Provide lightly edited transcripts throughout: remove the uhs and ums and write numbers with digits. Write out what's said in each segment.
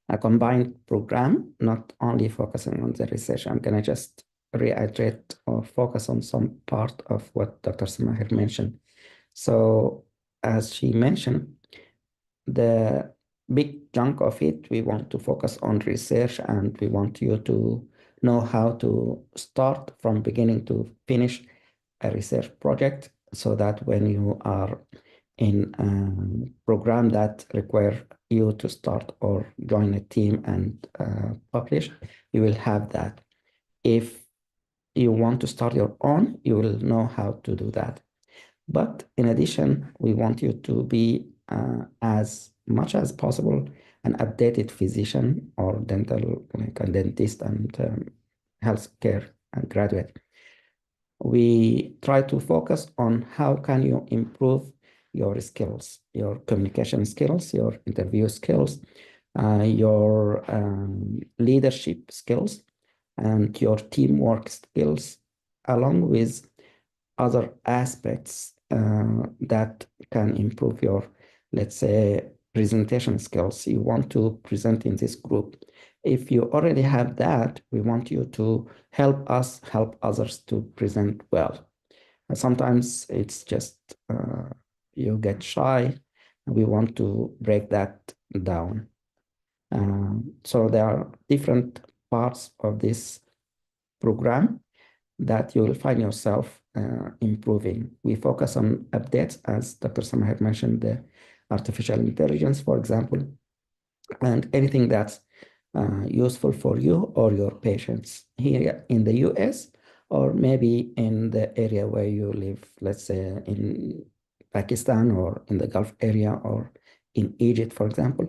a combined program, not only focusing on the research. I'm going to just reiterate or focus on some part of what Dr. Samahir mentioned. So as she mentioned, the big chunk of it, we want to focus on research, and we want you to know how to start from beginning to finish a research project, so that when you are in a program that require you to start or join a team and publish, you will have that. If you want to start your own, you will know how to do that. But in addition, we want you to be as much as possible an updated physician or dental, like a dentist and healthcare graduate. We try to focus on how can you improve your skills, your communication skills, your interview skills, your leadership skills, and your teamwork skills, along with other aspects that can improve your, let's say, presentation skills you want to present in this group. If you already have that, we want you to help us help others to present well. And sometimes it's just you get shy, and we want to break that down. So there are different parts of this program that you will find yourself improving. We focus on updates, as Dr. Samah mentioned, the artificial intelligence, for example, and anything that's useful for you or your patients here in the US, or maybe in the area where you live, let's say in Pakistan or in the Gulf area or in Egypt, for example.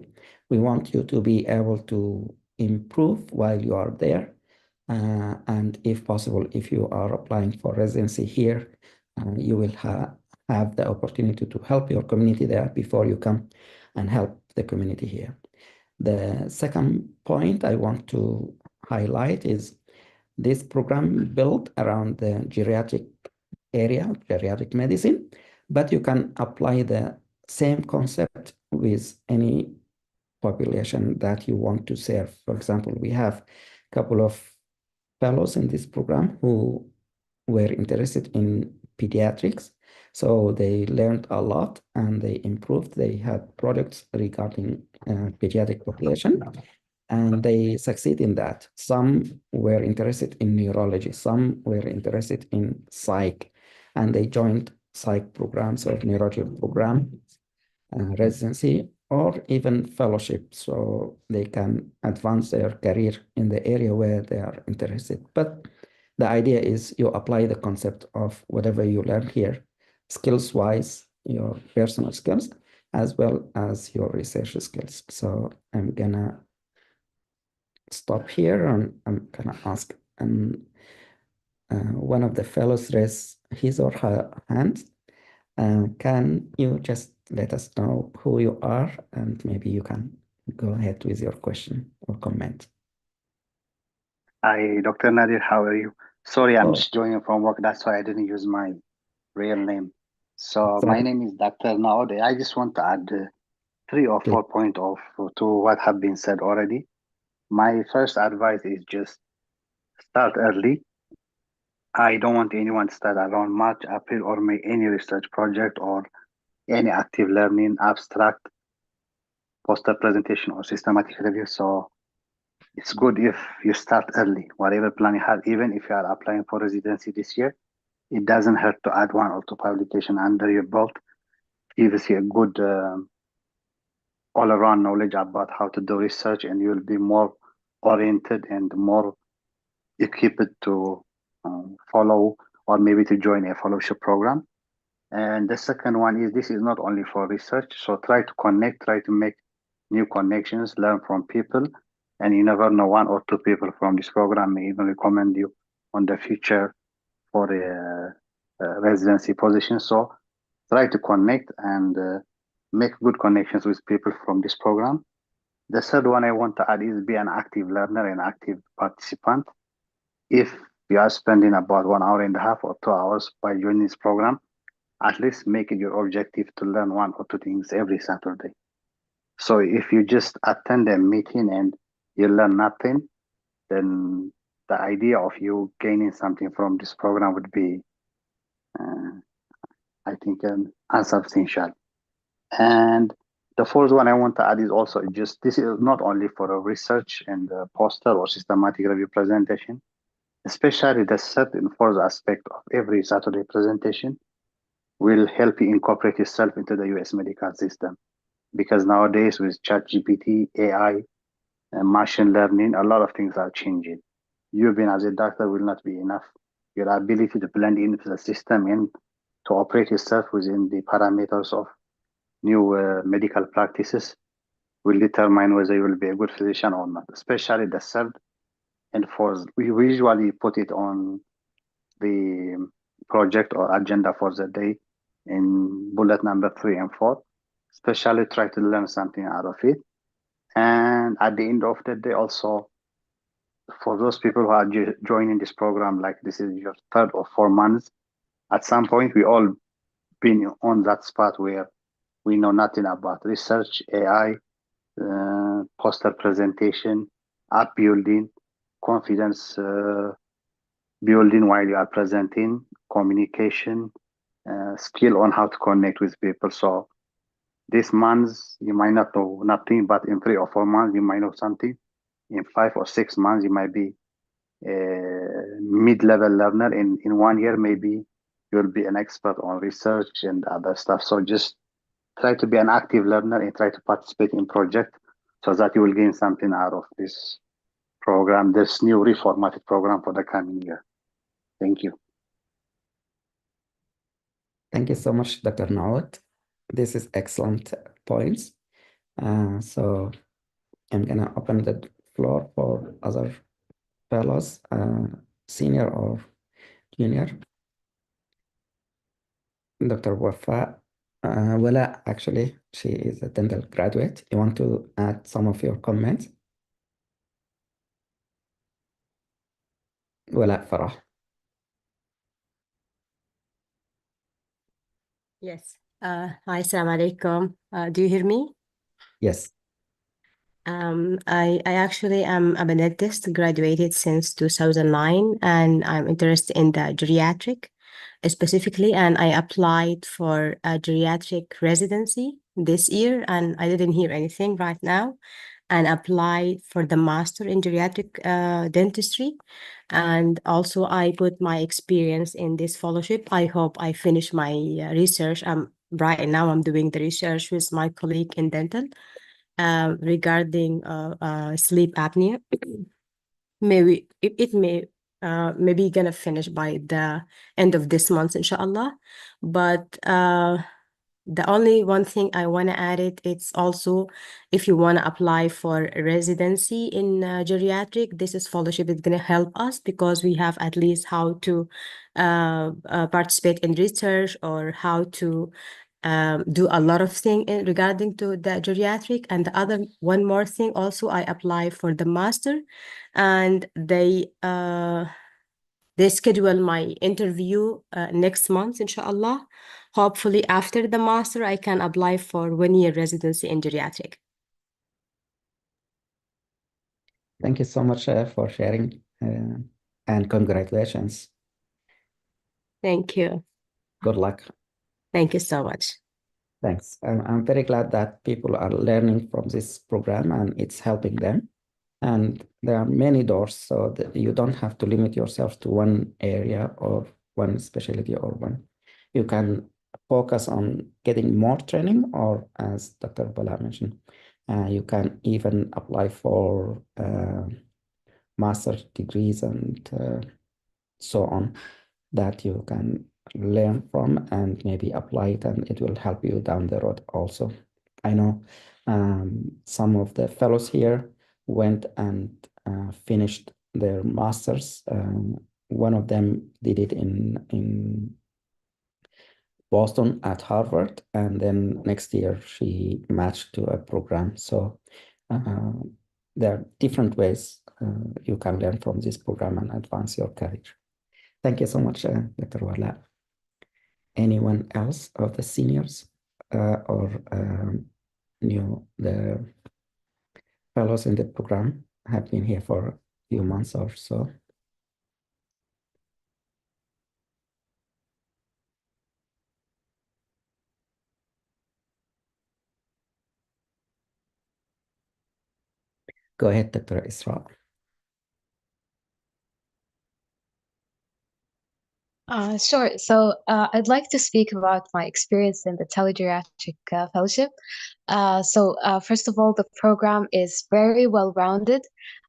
We want you to be able to improve while you are there. And if possible, if you are applying for residency here, you will have the opportunity to help your community there before you come and help the community here. The second point I want to highlight is this program built around the geriatric area, geriatric medicine, but you can apply the same concept with any population that you want to serve. For example, we have a couple of fellows in this program who were interested in pediatrics. So they learned a lot and they improved. They had products regarding pediatric population, and they succeed in that. Some were interested in neurology, some were interested in psych, and they joined psych programs or neurology program, residency, or even fellowship, so they can advance their career in the area where they are interested. But the idea is you apply the concept of whatever you learn here, skills-wise, your personal skills, as well as your research skills. So I'm gonna stop here, and I'm gonna ask one of the fellows raise his or her hand. Can you just let us know who you are, and maybe you can go ahead with your question or comment. Hi, Dr. Nadir, how are you? Sorry, I'm Oh, just joining from work. That's why I didn't use my real name. So my sorry, name is Dr. Naode. I just want to add 3 or 4 please. points of to what have been said already. My first advice is just start early. I don't want anyone to start around March, April, or May any research project or any active learning, abstract, poster presentation, or systematic review. So it's good if you start early, whatever plan you have, even if you are applying for residency this year. It doesn't hurt to add 1 or 2 publication under your belt. Gives you a good all-around knowledge about how to do research, and you'll be more oriented and more equipped to follow or maybe to join a fellowship program. And the second one is this is not only for research, so try to connect, try to make new connections, learn from people, and you never know, 1 or 2 people from this program may even recommend you on the future for a residency position. So try to connect and make good connections with people from this program. The third one I want to add is be an active learner and active participant. If you are spending about 1 hour and a half or 2 hours by joining this program, at least make it your objective to learn 1 or 2 things every Saturday. So if you just attend a meeting and you learn nothing, then the idea of you gaining something from this program would be, uh, I think, unsubstantial. And the fourth one I want to add is also just this is not only for a research and poster or systematic review presentation, especially the third and fourth aspect of every Saturday presentation will help you incorporate yourself into the US medical system. Because nowadays with ChatGPT, AI, and machine learning, a lot of things are changing. You being as a doctor will not be enough. Your ability to blend into the system and to operate yourself within the parameters of new medical practices will determine whether you will be a good physician or not, especially the third and fourth. We usually put it on the project or agenda for the day in bullet number 3 and 4. Especially try to learn something out of it. And at the end of the day, also for those people who are joining this program, like this is your third or 4 months, at some point we all been on that spot where we know nothing about research, AI, poster presentation, app building, confidence building while you are presenting, communication, skill on how to connect with people. So this months you might not know nothing, but in 3 or 4 months you might know something. In 5 or 6 months you might be a mid-level learner. In 1 year maybe you'll be an expert on research and other stuff. So just try to be an active learner and try to participate in project so that you will gain something out of this program, this new reformatted program for the coming year. Thank you. Thank you so much, Dr. Nawat. This is excellent points. So I'm gonna open the floor for other fellows, senior or junior. Dr. Wafa, Wala, actually, she is a dental graduate. You want to add some of your comments? Wala Farah. Yes. Hi, Assalamu alaikum. Do you hear me? Yes. I actually am a dentist, graduated since 2009, and I'm interested in the geriatric specifically, and I applied for a geriatric residency this year, and I didn't hear anything right now, and applied for the master in geriatric dentistry. And also I put my experience in this fellowship. I hope I finish my research. Right now I'm doing the research with my colleague in dental regarding sleep apnea. Maybe it may maybe gonna finish by the end of this month, inshallah. But the only one thing I want to add it's also if you want to apply for a residency in geriatric, this is fellowship is going to help us because we have at least how to participate in research or how to do a lot of things regarding to the geriatric. And the other one more thing also, I apply for the master, and they schedule my interview next month, inshallah. Hopefully, after the master, I can apply for 1 year residency in geriatric. Thank you so much for sharing and congratulations. Thank you. Good luck. Thank you so much. Thanks. I'm very glad that people are learning from this program and it's helping them. And there are many doors, so that you don't have to limit yourself to one area or one specialty or one. You can focus on getting more training, or as Dr. Bala mentioned, you can even apply for master's degrees and so on that you can learn from and maybe apply it, and it will help you down the road also. I know some of the fellows here went and finished their masters. One of them did it in Boston at Harvard, and then next year she matched to a program. So there are different ways you can learn from this program and advance your career. Thank you so much, Dr. Wala. Anyone else of the seniors or the fellows in the program have been here for a few months or so. Go ahead, Dr. Isra. Sure. So I'd like to speak about my experience in the telegeriatric fellowship. First of all, the program is very well-rounded.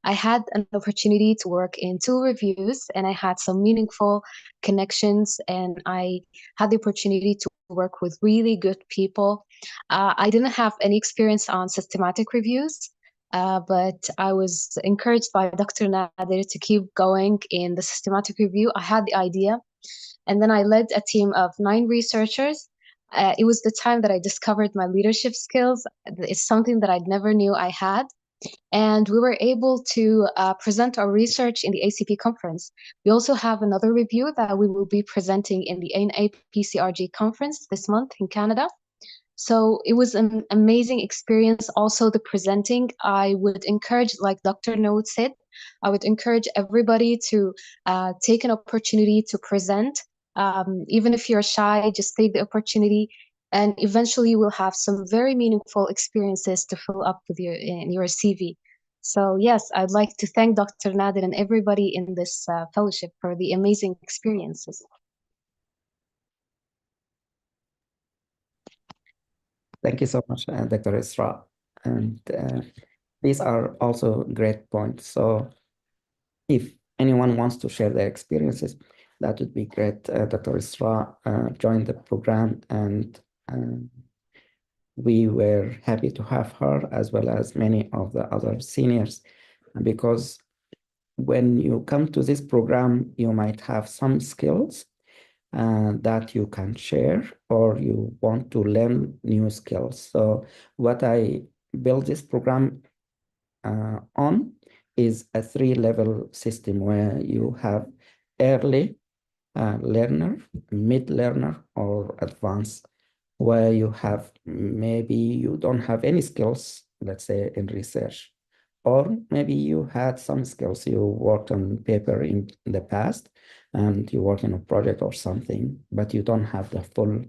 I had an opportunity to work in 2 reviews, and I had some meaningful connections, and I had the opportunity to work with really good people. I didn't have any experience on systematic reviews, but I was encouraged by Dr. Nader to keep going in the systematic review. I had the idea, and then I led a team of 9 researchers. It was the time that I discovered my leadership skills. It's something that I never knew I had. And we were able to present our research in the ACP conference. We also have another review that we will be presenting in the NAPCRG conference this month in Canada. So it was an amazing experience. Also, the presenting, I would encourage, like Dr. Note said, I would encourage everybody to take an opportunity to present. Even if you're shy, just take the opportunity, and eventually you will have some very meaningful experiences to fill up with your CV. So yes, I'd like to thank Dr. Nader and everybody in this fellowship for the amazing experiences. Thank you so much, Dr. Isra. And these are also great points. So if anyone wants to share their experiences, that would be great. Dr. Isra joined the program, and we were happy to have her, as well as many of the other seniors, because when you come to this program, you might have some skills that you can share, or you want to learn new skills. So what I built this program on is a 3-level system where you have early learner, mid learner, or advanced, where you have maybe you don't have any skills, let's say in research, or maybe you had some skills, you worked on paper in the past and you work in a project or something, but you don't have the full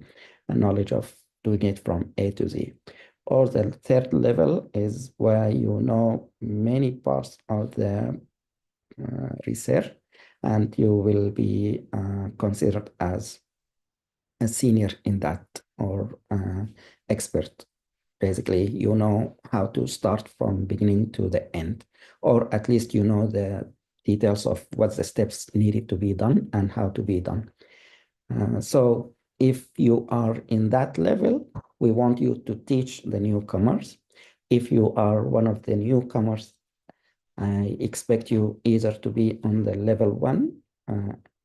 knowledge of doing it from A to Z. Or the 3rd level is where you know many parts of the research, and you will be considered as a senior in that, or expert. Basically, you know how to start from beginning to the end, or at least you know the details of what the steps needed to be done and how to be done. So if you are in that level, we want you to teach the newcomers. If you are one of the newcomers, I expect you either to be on the level 1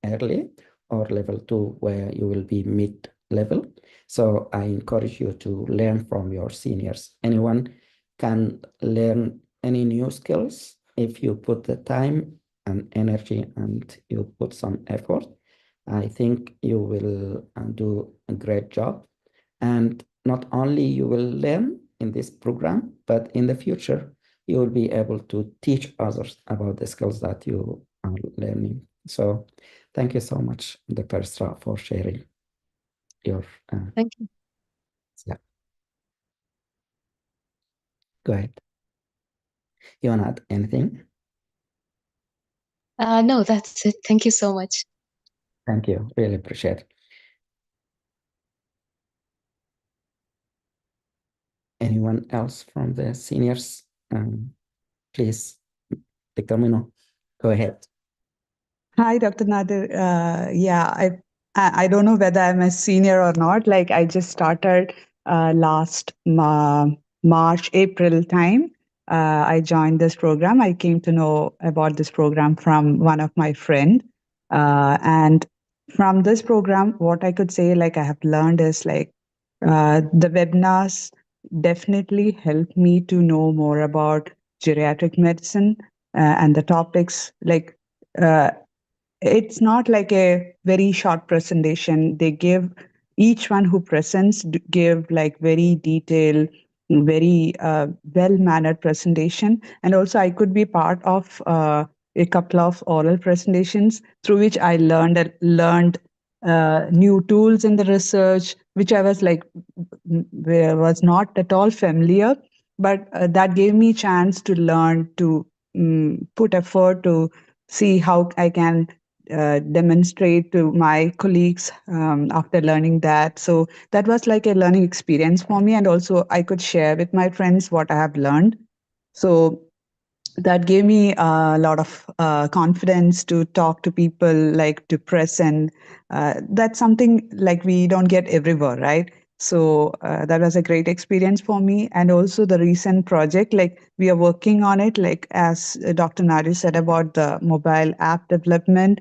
early, or level 2 where you will be mid-level. So I encourage you to learn from your seniors. Anyone can learn any new skills if you put the time and energy and you put some effort. I think you will do a great job. And not only you will learn in this program, but in the future, you will be able to teach others about the skills that you are learning. So thank you so much, Dr. Isra, for sharing your... Thank you. Yeah. Go ahead. You want to add anything? No, that's it. Thank you so much. Thank you. Really appreciate it. Anyone else from the seniors? Please, Dr. Mino, go ahead. Hi, Dr. Nader. Yeah, I don't know whether I'm a senior or not. Like, I just started last March, April time. I joined this program. I came to know about this program from one of my friend. And from this program, what I could say, like, I have learned is like the webinars definitely helped me to know more about geriatric medicine and the topics like. It's not like a very short presentation. They give each one who presents give like very detailed very well-mannered presentation. And also I could be part of a couple of oral presentations through which I learned new tools in the research, which I was like was not at all familiar, but that gave me chance to learn to put effort to see how I can demonstrate to my colleagues after learning that. So that was like a learning experience for me, and also I could share with my friends what I have learned. So that gave me a lot of confidence to talk to people, like to present. That's something like we don't get everywhere, right? So that was a great experience for me. And also the recent project, like we are working on it, like as Dr. Nadu said about the mobile app development.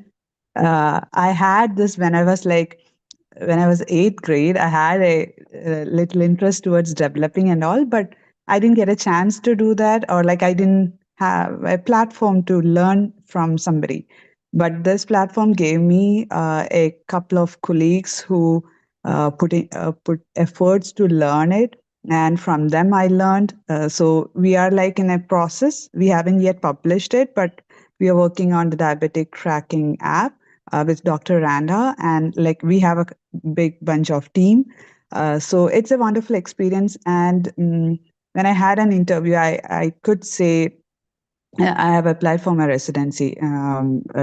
I had this when I was eighth grade. I had a little interest towards developing and all, but I didn't get a chance to do that, or like I didn't have a platform to learn from somebody. But this platform gave me a couple of colleagues who put efforts to learn it, and from them I learned. So we are like in a process. We haven't yet published it, but we are working on the diabetic tracking app with Dr. Randa, and like we have a big bunch of team. So it's a wonderful experience. And when I had an interview, I could say I have applied for my residency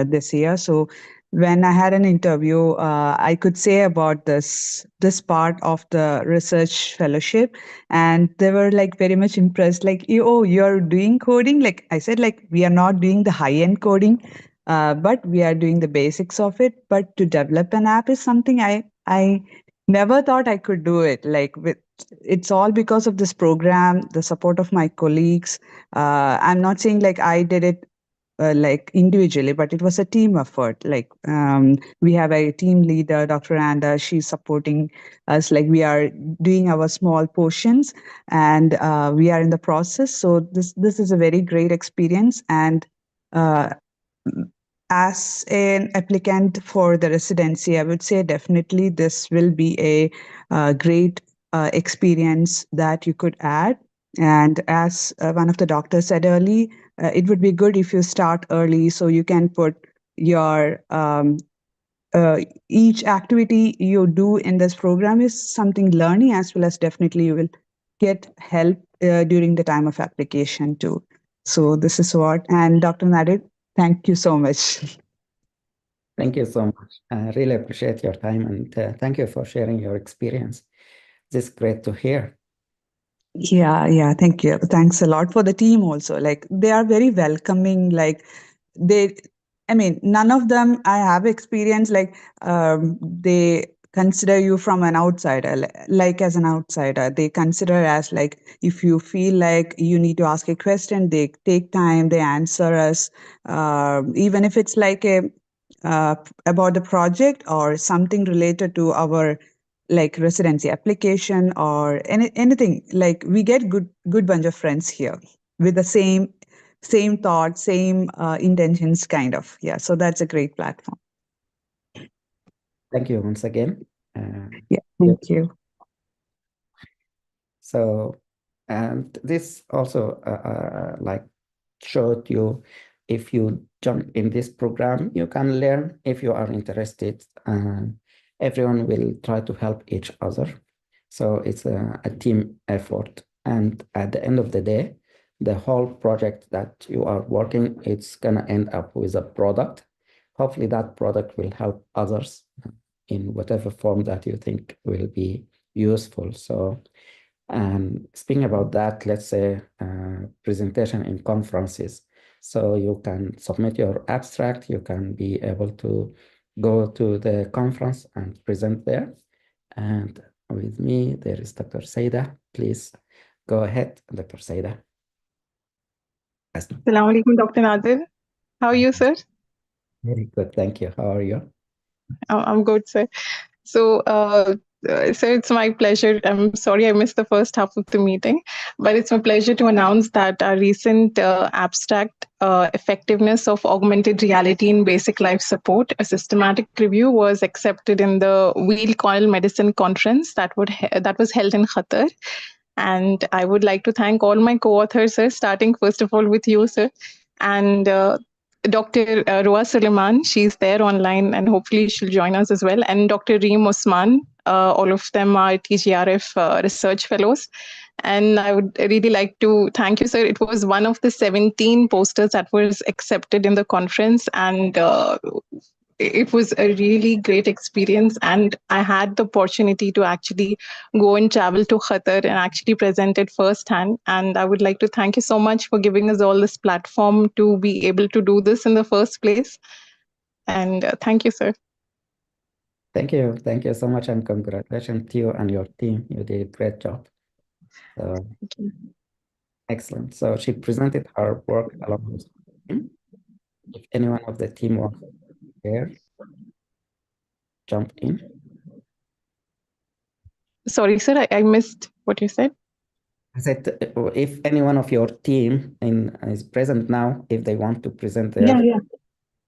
this year. So when I had an interview, I could say about this part of the research fellowship, and they were like very much impressed. Like, oh, you're doing coding? Like I said, like we are not doing the high end coding, but we are doing the basics of it. But to develop an app is something I never thought I could do it. Like it's all because of this program, the support of my colleagues. I'm not saying like I did it like individually, but it was a team effort. Like we have a team leader, Dr. Anda. She's supporting us. Like we are doing our small portions, and we are in the process. So this is a very great experience. And uh, as an applicant for the residency, I would say definitely this will be a great experience that you could add. And as one of the doctors said early, it would be good if you start early so you can put your each activity you do in this program is something learning, as well as definitely you will get help during the time of application too. So this is what. And Dr. Nadir, thank you so much. Thank you so much. I really appreciate your time, and thank you for sharing your experience. This is great to hear. Yeah, thank you. Thanks a lot for the team also. Like they are very welcoming. Like they, I mean, none of them I have experience like they consider you from an outsider, like as an outsider. They consider as like if you feel like you need to ask a question, they take time, they answer us, even if it's like a about the project or something related to our like residency application or anything. Like we get good bunch of friends here with the same thought, same intentions, kind of. Yeah, so that's a great platform. Thank you once again. Yeah, thank you. So, and this also like showed you, if you jump in this program, you can learn if you are interested. Everyone will try to help each other. So it's a team effort. And at the end of the day, the whole project that you are working, it's gonna end up with a product. Hopefully that product will help others in whatever form that you think will be useful. So speaking about that, let's say presentation in conferences. So you can submit your abstract, you can be able to go to the conference and present there. And with me, there is Dr. Saida. Please go ahead, Dr. Saida. Assalamu alaikum, Dr. Nadir. How are you, sir? Very good, thank you. How are you? I'm good, sir. So, sir, it's my pleasure. I'm sorry I missed the first half of the meeting, but it's my pleasure to announce that our recent abstract, Effectiveness of Augmented Reality in Basic Life Support, a systematic review, was accepted in the Wheel Coil Medicine Conference that was held in Qatar. And I would like to thank all my co-authors, sir, starting first of all with you, sir, and Dr. Roa Suleiman. She's there online, and hopefully she'll join us as well. And Dr. Reem Osman. All of them are TGRF research fellows. And I would really like to thank you, sir. It was one of the 17 posters that was accepted in the conference, and it was a really great experience. And I had the opportunity to actually go and travel to Qatar and actually present it firsthand. And I would like to thank you so much for giving us all this platform to be able to do this in the first place. And thank you, sir. Thank you. Thank you so much, and congratulations to you and your team. You did a great job. So Thank you. excellent. So she presented her work along with the team. If anyone of the team wants to share, jump in. Sorry, sir, I missed what you said. I said, if anyone of your team is present now, if they want to present their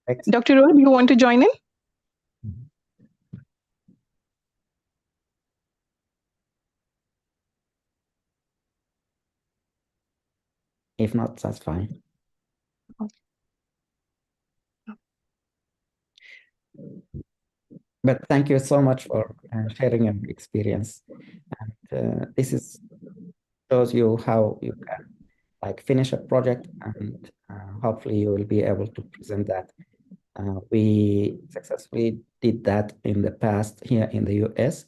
text. Dr. Rohit, you want to join in? If not, that's fine. But thank you so much for sharing your experience. And this shows you how you can finish a project, and hopefully you will be able to present that. We successfully did that in the past here in the US,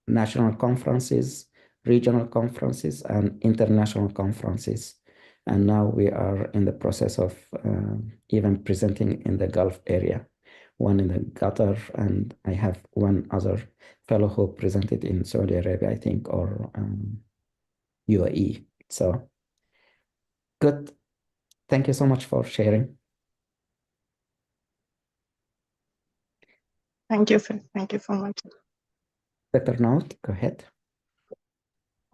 national conferences, regional conferences, and international conferences. And now we are in the process of even presenting in the Gulf area, one in the Qatar, and I have one other fellow who presented in Saudi Arabia, I think, or UAE. So good. Thank you so much for sharing. Thank you, sir. Thank you so much. Dr. Naut, go ahead.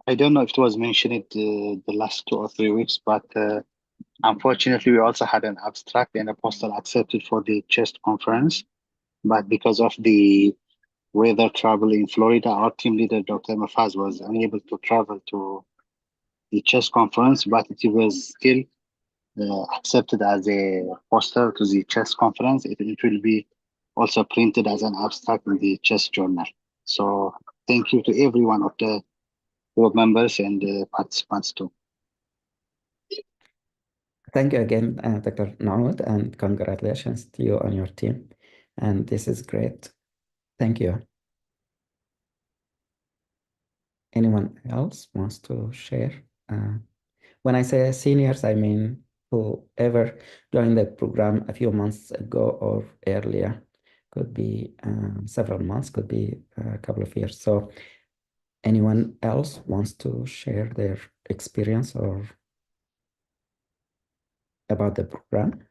I don't know if it was mentioned the last 2 or 3 weeks, but unfortunately, we also had an abstract and a poster accepted for the CHEST conference. But because of the weather travel in Florida, our team leader, Dr. Mafaz, was unable to travel to the CHEST conference, but it was still accepted as a poster to the CHEST conference. It will be also printed as an abstract in the CHEST journal. So thank you to every one of the board members and participants too. Thank you again, Dr. Naut, and congratulations to you and your team. And this is great. Thank you. Anyone else wants to share? When I say seniors, I mean whoever joined the program a few months ago or earlier. Could be several months, could be a couple of years. So anyone else wants to share their experience or about the program?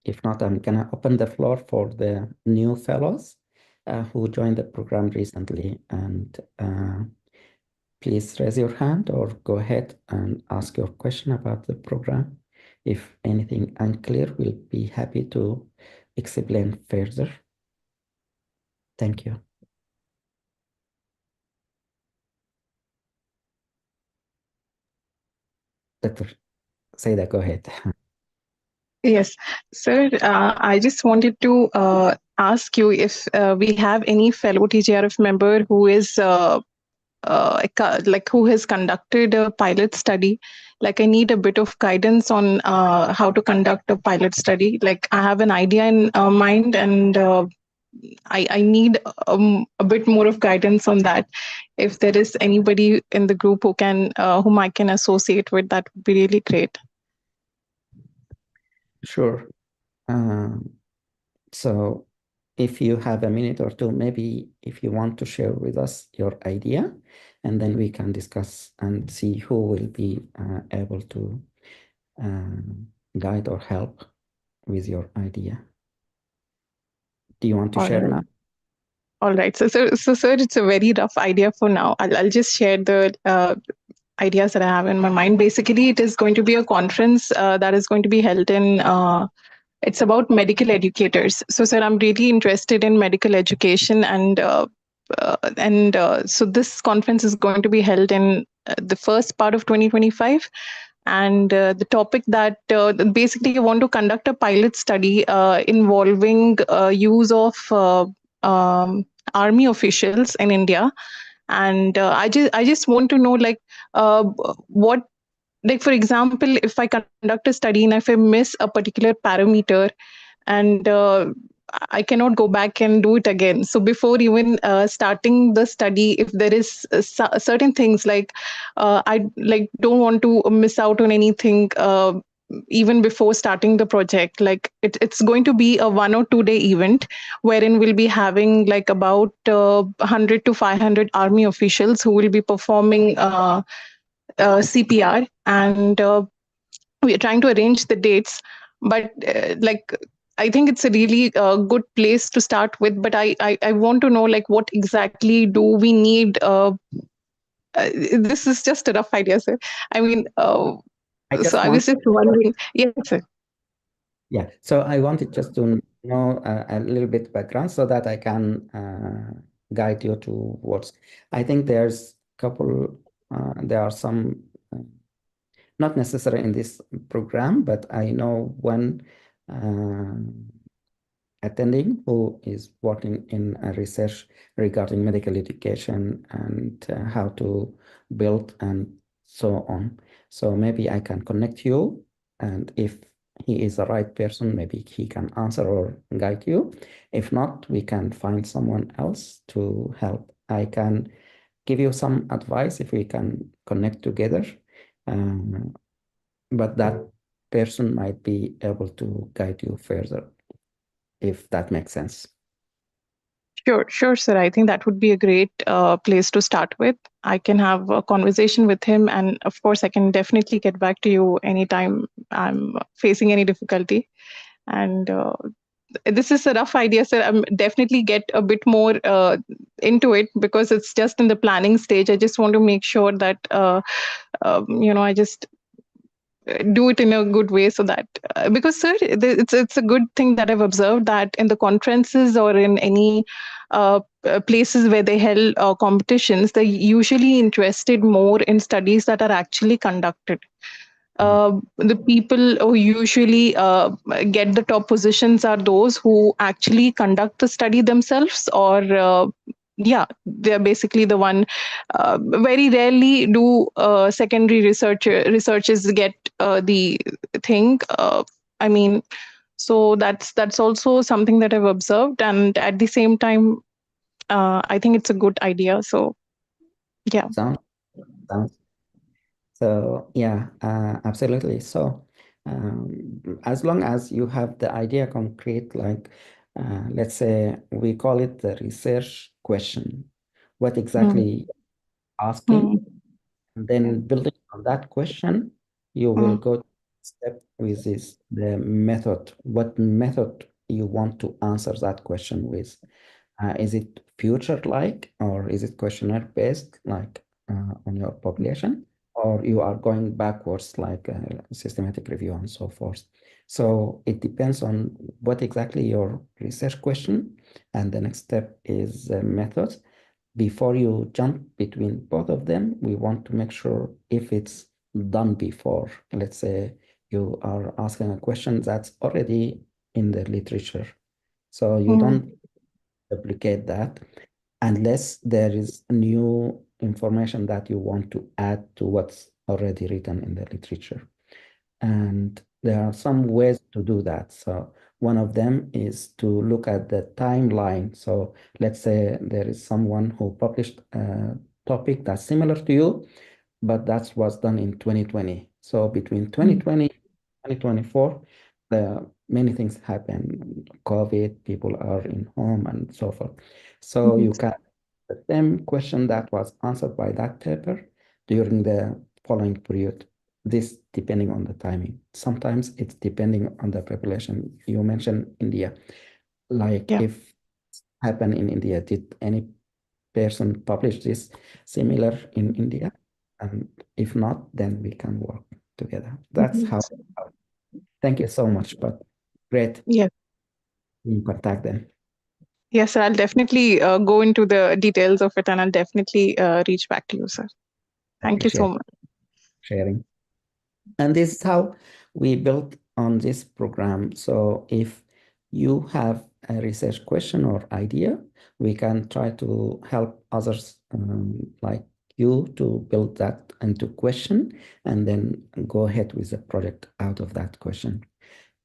If not, I'm gonna open the floor for the new fellows who joined the program recently. And please raise your hand or go ahead and ask your question about the program. If anything unclear, we'll be happy to explain further. Thank you. Dr. Saida, go ahead. Yes, sir. I just wanted to ask you if we have any fellow TGRF member who is who has conducted a pilot study. Like, I need a bit of guidance on how to conduct a pilot study. Like, I have an idea in mind, and I need a bit more of guidance on that. If there is anybody in the group whom I can associate with, that would be really great. Sure. So if you have a minute or two, maybe if you want to share with us your idea, and then we can discuss and see who will be able to guide or help with your idea. Do you want to share now? All right. So, sir, it's a very rough idea for now. I'll just share the ideas that I have in my mind. Basically, it is going to be a conference that is going to be held in. It's about medical educators. So, sir, I'm really interested in medical education, and so this conference is going to be held in the first part of 2025. And the topic that basically I want to conduct a pilot study involving use of army officials in India. And I just want to know, like, what, like, for example, if I conduct a study and if I miss a particular parameter, and I cannot go back and do it again. So before even starting the study, if there is certain things like I like don't want to miss out on anything. Even before starting the project, like it's going to be a 1 or 2 day event wherein we'll be having like about 100 to 500 army officials who will be performing CPR, and we are trying to arrange the dates. But like, I think it's a really good place to start with. But I want to know, like, what exactly do we need? This is just a rough idea, sir. I mean, I so just I was want, just wondering. Yes, sir. yeah, so I wanted just to know a little bit background so that I can guide you towards. I think there's there are some, not necessary in this program, but I know one attending who is working in research regarding medical education and how to build and so on. So maybe I can connect you, and if he is the right person, maybe he can answer or guide you. If not, we can find someone else to help. I can give you some advice if we can connect together, but that person might be able to guide you further, if that makes sense. Sure, sir. I think that would be a great place to start with. I can have a conversation with him, and of course, I can definitely get back to you anytime I'm facing any difficulty. And this is a rough idea, sir. I'm definitely get a bit more into it because it's just in the planning stage. I just want to make sure that I just do it in a good way, so that because, sir, it's a good thing that I've observed that in the conferences or in any places where they held competitions, they're usually interested more in studies that are actually conducted. The people who usually get the top positions are those who actually conduct the study themselves, or yeah, they're basically the one. Very rarely do secondary researchers get the thing. I mean, so that's also something that I've observed, and at the same time, I think it's a good idea. So yeah. Sounds so yeah, absolutely. So as long as you have the idea concrete, like let's say we call it the research question, what exactly asking, and then building on that question, you will go step with this, the method, what method you want to answer that question with. Is it future-like, or is it questionnaire-based, like on your population, or you are going backwards, like systematic review and so forth. So it depends on what exactly your research question, and the next step is method. Before you jump between both of them, we want to make sure if it's done before. Let's say you are asking a question that's already in the literature. So you don't replicate that unless there is new information that you want to add to what's already written in the literature. And there are some ways to do that. So one of them is to look at the timeline. So let's say there is someone who published a topic that's similar to you, but that was done in 2020. So between 2020 and 2024, many things happen. COVID, people are in home and so forth. So you can the same question that was answered by that paper during the following period. This depending on the timing. Sometimes it's depending on the population. You mentioned India. Like if happen in India, did any person publish this similar in India? And if not, then we can work together. That's how. Thank you so much, but great. Yes. You contact them. Yes, sir. I'll definitely go into the details of it, and I'll definitely reach back to you, sir. Thank you so Appreciate much. sharing. And this is how we built on this program. So if you have a research question or idea, we can try to help others like you to build that into question and then go ahead with the project out of that question.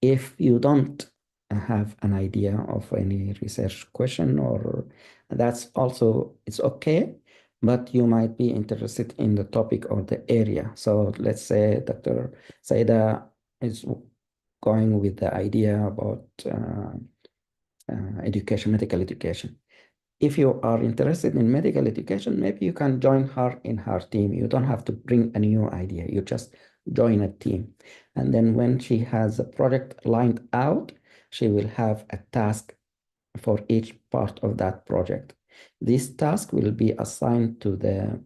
If you don't have an idea of any research question, or that's also, it's okay, but you might be interested in the topic or the area. So let's say Dr. Saida is going with the idea about education, medical education. If you are interested in medical education, maybe you can join her in her team. You don't have to bring a new idea. You just join a team. And then when she has a project lined out, she will have a task for each part of that project. This task will be assigned to the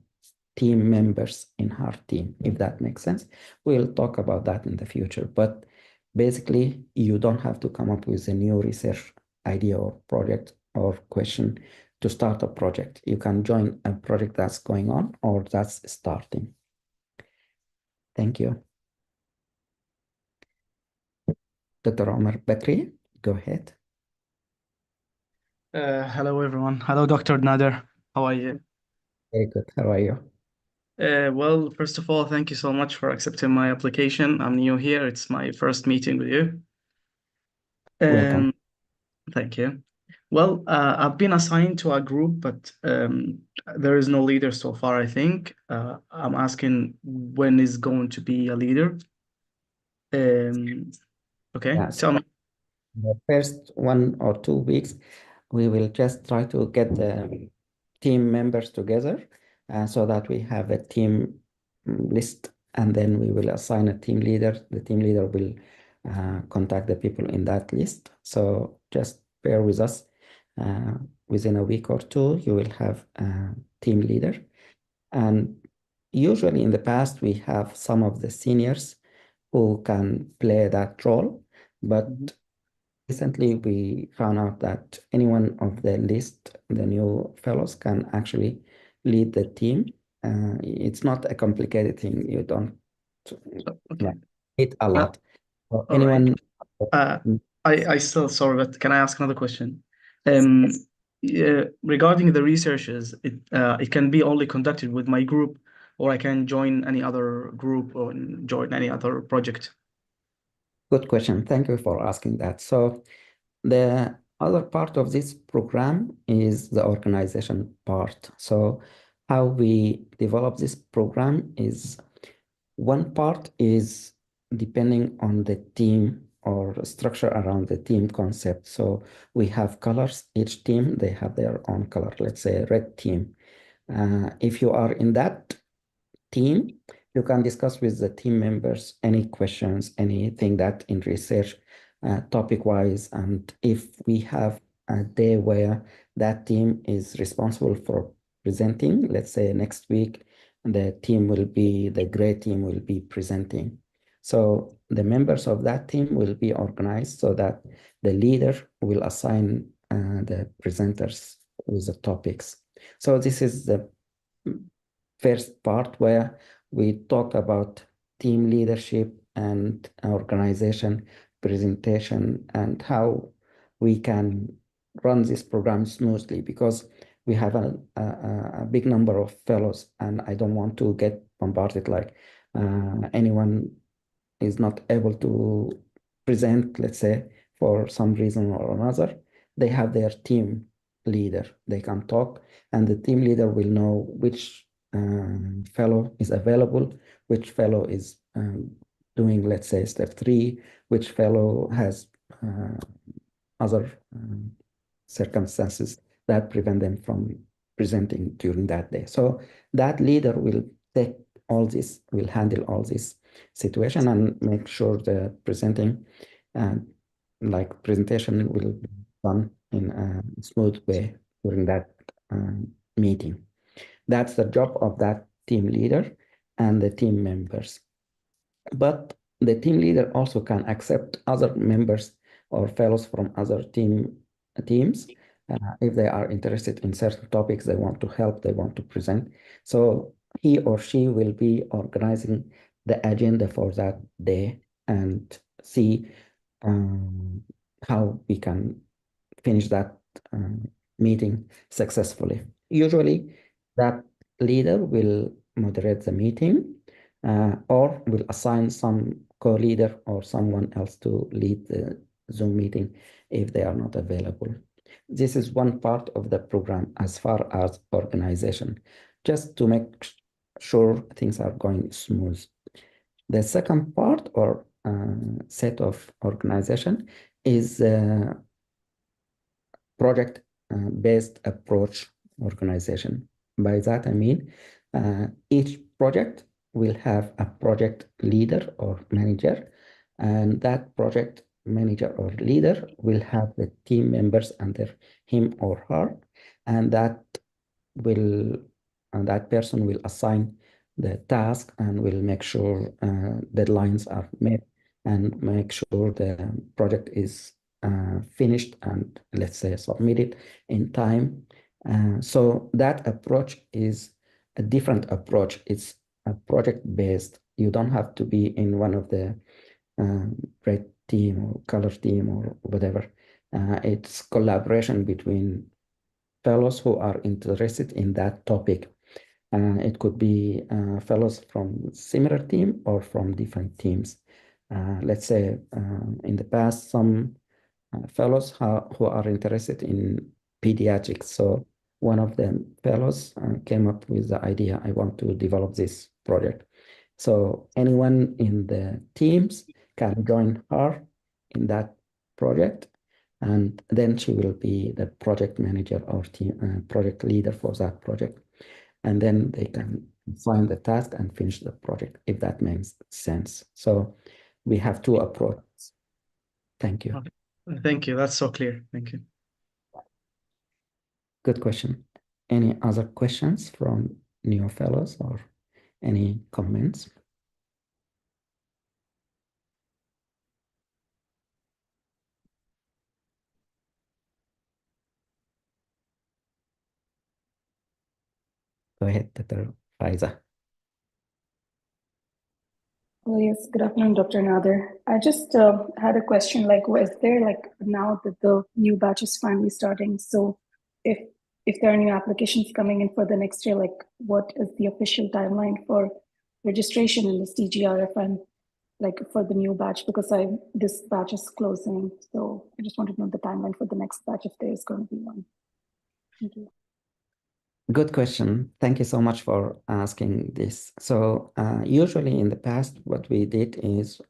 team members in her team, if that makes sense. We'll talk about that in the future. But basically, you don't have to come up with a new research idea or project or question to start a project. You can join a project that's going on or that's starting. Thank you. Dr. Omar Bakri, go ahead. Hello, everyone. Hello, Dr. Nader. How are you? Very good. How are you? Well, first of all, thank you so much for accepting my application. I'm new here. It's my first meeting with you. Welcome. Thank you. Well, I've been assigned to a group, but there is no leader so far, I think. I'm asking when is going to be a leader. Okay, Yeah, tell me. the first 1 or 2 weeks, we will just try to get the team members together so that we have a team list, and then we will assign a team leader. The team leader will contact the people in that list. So just bear with us. Within a week or two, you will have a team leader. And usually in the past, we have some of the seniors who can play that role, but recently we found out that anyone of the list, the new fellows, can actually lead the team. It's not a complicated thing. You don't Okay. need a lot. So All anyone. I still, sorry, but can I ask another question? Regarding the researches, it can be only conducted with my group, or I can join any other group or join any other project. Good question. Thank you for asking that. So the other part of this program is the organization part. So how we develop this program is, one part is depending on the team or structure around the team concept. So we have colors. Each team, they have their own color. Let's say red team. If you are in that team, you can discuss with the team members any questions, anything that in research topic-wise. And if we have a day where that team is responsible for presenting, let's say next week, the gray team will be presenting. So the members of that team will be organized so that the leader will assign the presenters with the topics. So this is the first part where we talk about team leadership and organization, presentation, and how we can run this program smoothly, because we have a big number of fellows, and I don't want to get bombarded like anyone is not able to present, let's say, for some reason or another. They have their team leader. They can talk, and the team leader will know which fellow is available, which fellow is doing, let's say, step 3, which fellow has other circumstances that prevent them from presenting during that day. So that leader will take all this, will handle all this situation and make sure the presentation will be done in a smooth way during that meeting. That's the job of that team leader. and the team members. But the team leader also can accept other members or fellows from other teams if they are interested in certain topics, they want to help, they want to present. So he or she will be organizing the agenda for that day and see how we can finish that meeting successfully. Usually, that leader will moderate the meeting or will assign some co-leader or someone else to lead the Zoom meeting if they are not available. This is one part of the program as far as organization, just to make sure things are going smooth. The second part or set of organization is project-based approach organization. By that, I mean each project will have a project leader or manager, and that project manager or leader will have the team members under him or her, and that person will assign the task and will make sure deadlines are met and make sure the project is finished and, let's say, submitted in time. So that approach is a different approach. It's a project-based. You don't have to be in one of the red team or color team or whatever. It's collaboration between fellows who are interested in that topic. It could be fellows from similar team or from different teams. Let's say in the past, some fellows who are interested in pediatrics. So one of the fellows came up with the idea, I want to develop this project. So anyone in the teams can join her in that project, and then she will be the project manager or team project leader for that project. And then they can find the task and finish the project, if that makes sense. So we have two approaches. Thank you. Okay. Thank you. That's so clear. Thank you. Good question. Any other questions from new fellows or any comments? Go ahead, Dr. Faiza. Oh, yes, good afternoon, Dr. Nader. I just had a question, like, was there, like, now that the new batch is finally starting, so if there are new applications coming in for the next year, like, what is the official timeline for registration in this TGRF and, like, for the new batch? Because this batch is closing, so I just wanted to know the timeline for the next batch if there is going to be one. Thank you. Good question. Thank you so much for asking this. So usually in the past, what we did is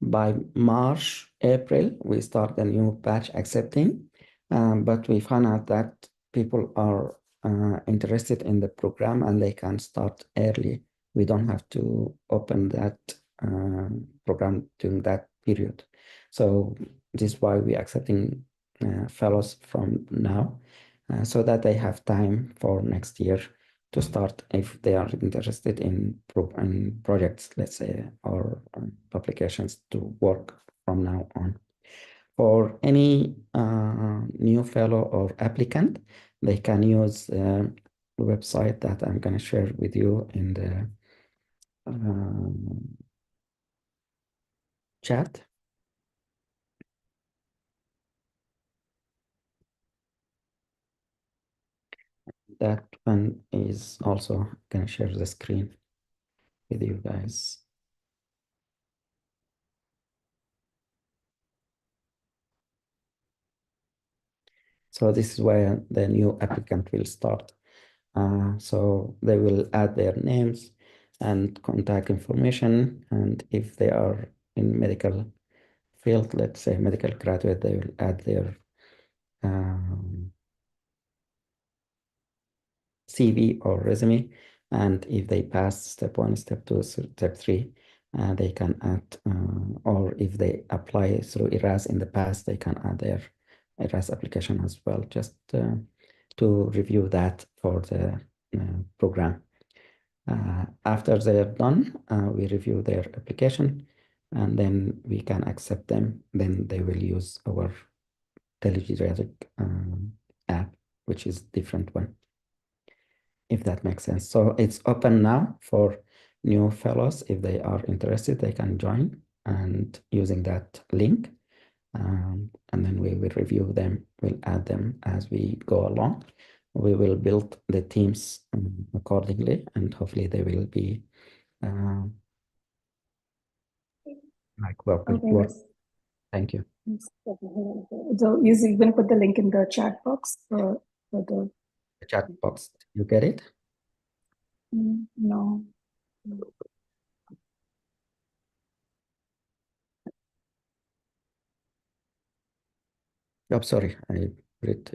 by March, April, we start a new batch accepting, but we found out that people are interested in the program and they can start early. We don't have to open that program during that period. So this is why we're accepting fellows from now. So that they have time for next year to start if they are interested in projects, let's say, or publications to work from now on. For any new fellow or applicant, they can use the website that I'm going to share with you in the chat. That one is also going to share the screen with you guys. So this is where the new applicant will start. So they will add their names and contact information. And if they are in medical field, let's say medical graduate, they will add their CV or resume. And if they pass step 1, step 2, step 3, they can add, or if they apply through ERAS in the past, they can add their ERAS application as well, just to review that for the program. After they're done, we review their application, and then we can accept them. Then they will use our telegeriatric app, which is different one, if that makes sense. So it's open now for new fellows. If they are interested, they can join and using that link. And then we will review them, we'll add them as we go along. We will build the teams accordingly, and hopefully they will be like work. Thank you. So you're going to put the link in the chat box for the chat box. You get it? No. Oh, sorry, I put it.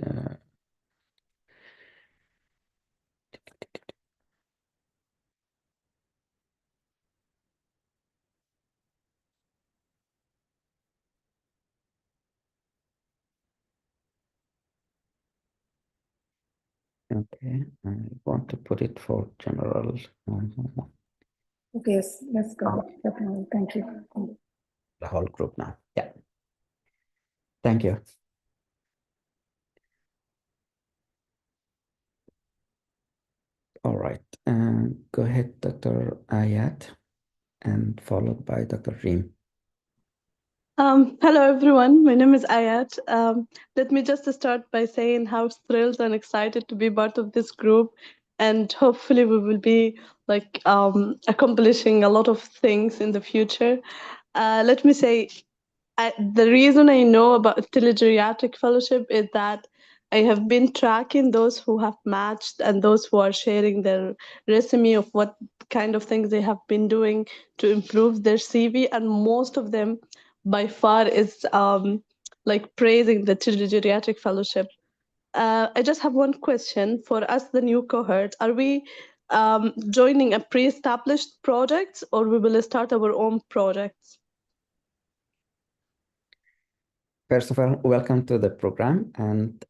Okay, I want to put it for general. Okay, yes, let's go. Definitely. Thank you. The whole group now. Yeah. Thank you. All right. Go ahead, Dr. Ayat, and followed by Dr. Reem. Hello, everyone. My name is Ayat. Let me just start by saying how thrilled and excited to be part of this group. And hopefully we will be like accomplishing a lot of things in the future. Let me say, the reason I know about telegeriatric fellowship is that I have been tracking those who have matched and those who are sharing their resume of what kind of things they have been doing to improve their CV. And most of them by far is like praising the telegeriatric fellowship. I just have one question for us, the new cohort. Are we joining a pre-established project, or we will start our own projects? First of all, welcome to the program, and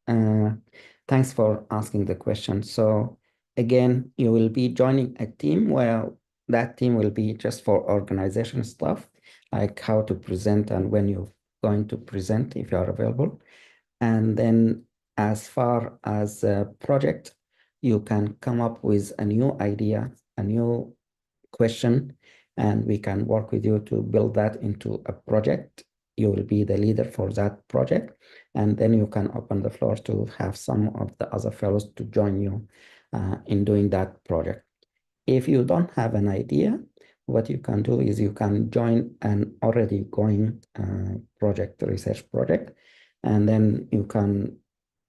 thanks for asking the question. So again, you will be joining a team where that team will be just for organization stuff, like how to present and when you're going to present if you are available. And then as far as a project, you can come up with a new idea, a new question, and we can work with you to build that into a project. You will be the leader for that project, and then you can open the floor to have some of the other fellows to join you in doing that project. If you don't have an idea, what you can do is you can join an already going research project, and then you can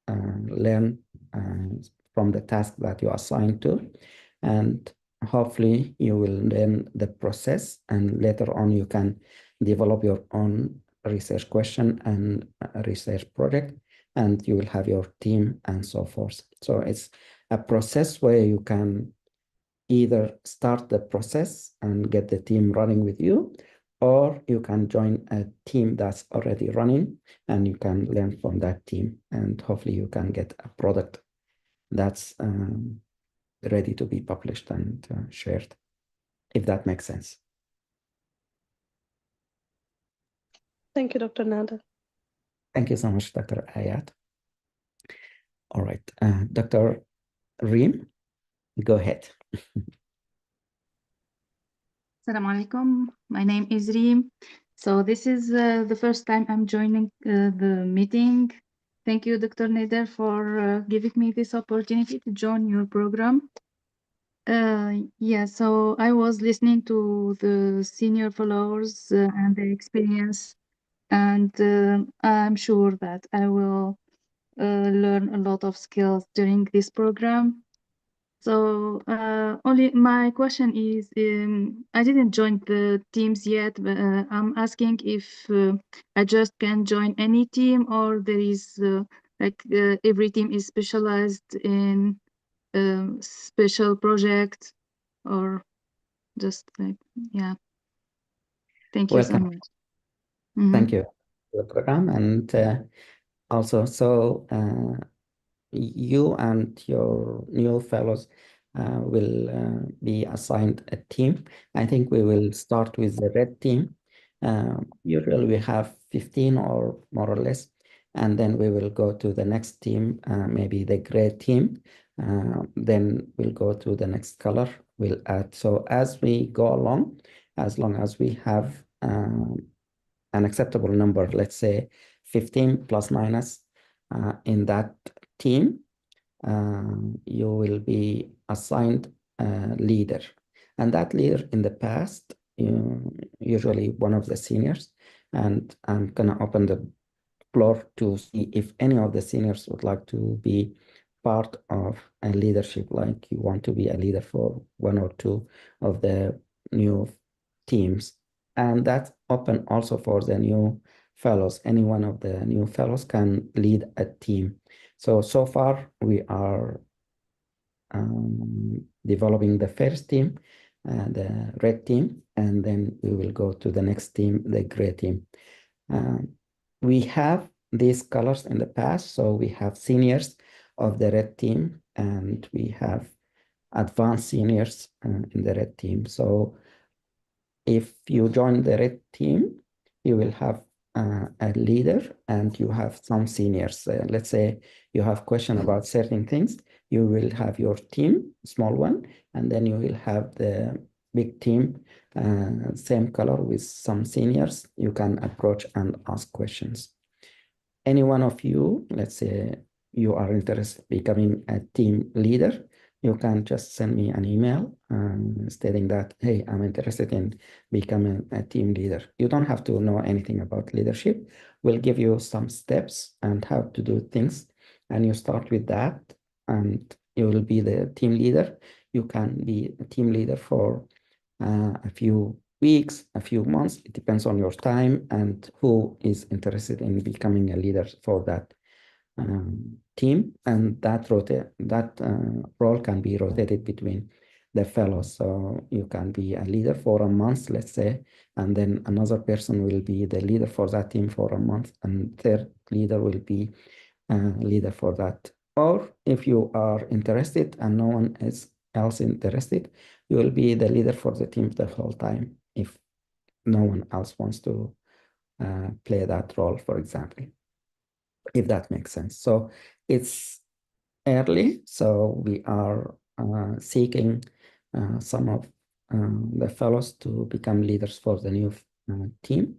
learn from the task that you are assigned to, and hopefully you will learn the process, and later on you can develop your own research question and research project, and you will have your team and so forth. So it's a process where you can either start the process and get the team running with you, or you can join a team that's already running and you can learn from that team, and hopefully you can get a product that's ready to be published and shared, if that makes sense. Thank you, Dr. Nader. Thank you so much, Dr. Ayat. All right, Dr. Reem, go ahead. Assalamu alaikum. My name is Reem. So this is the first time I'm joining the meeting. Thank you, Dr. Nader, for giving me this opportunity to join your program. Yeah, so I was listening to the senior followers and their experience, and I'm sure that I will learn a lot of skills during this program. So only my question is, I didn't join the teams yet, but I'm asking if I just can join any team, or there is like every team is specialized in special project, or just like, yeah. Thank you so Welcome. much. Mm-hmm. Thank you for the program, and also, so you and your new fellows will be assigned a team. I think we will start with the red team. Usually we have 15 or more or less, and then we will go to the next team, maybe the gray team. Then we'll go to the next color. We'll add. So as we go along, as long as we have an acceptable number, let's say 15 plus minus in that team, you will be assigned a leader. And that leader in the past, usually one of the seniors, and I'm gonna open the floor to see if any of the seniors would like to be part of a leadership, like you want to be a leader for one or two of the new teams. And that's open also for the new fellows. Any one of the new fellows can lead a team. So far we are developing the first team, the red team, and then we will go to the next team, the gray team. We have these colors in the past, so we have seniors of the red team, and we have advanced seniors in the red team. So if you join the red team, you will have a leader and you have some seniors. Let's say you have question about certain things, you will have your team, small one, and then you will have the big team, same color with some seniors. You can approach and ask questions. Any one of you, let's say you are interested in becoming a team leader, you can just send me an email stating that, hey, I'm interested in becoming a team leader. You don't have to know anything about leadership. We'll give you some steps and how to do things. And you start with that and you will be the team leader. You can be a team leader for a few weeks, a few months. It depends on your time and who is interested in becoming a leader for that team, and that role can be rotated between the fellows. So you can be a leader for a month, let's say, and then another person will be the leader for that team for a month, and third leader will be a leader for that. Or if you are interested and no one else interested, you will be the leader for the team the whole time if no one else wants to play that role, for example, if that makes sense. So it's early, so we are seeking some of the fellows to become leaders for the new team,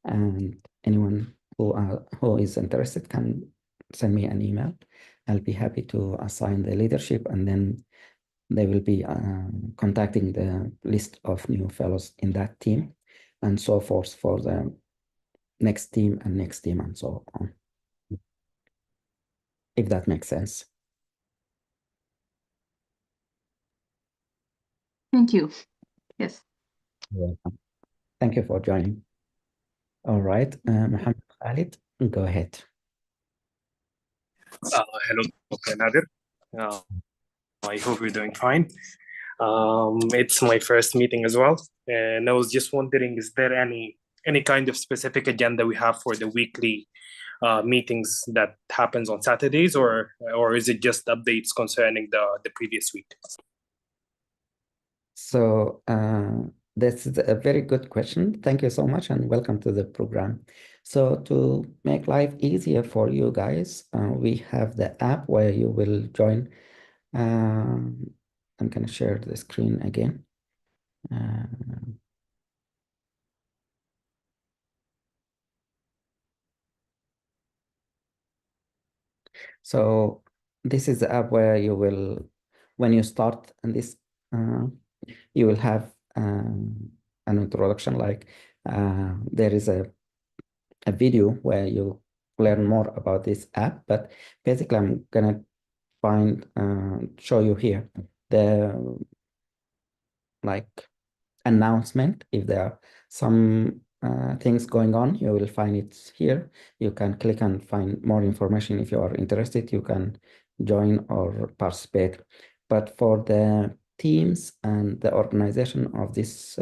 and anyone who is interested can send me an email. I'll be happy to assign the leadership, and then they will be contacting the list of new fellows in that team, and so forth for the next team and so on, if that makes sense. Thank you. Yes. You're welcome. Thank you for joining. All right, Mohamed Khalid, go ahead. Hello, Dr. Nader. I hope you're doing fine. It's my first meeting as well, and I was just wondering, is there any kind of specific agenda we have for the weekly meetings that happens on Saturdays, or is it just updates concerning the previous week? So that's a very good question. Thank you so much and welcome to the program. So to make life easier for you guys, we have the app where you will join. I'm going to share the screen again. So this is the app where you will, when you start in this, you will have an introduction, like there is a video where you learn more about this app, but basically I'm gonna show you here the announcement. If there are some things going on, you will find it here. You can click and find more information. If you are interested, you can join or participate. But for the teams and the organization of this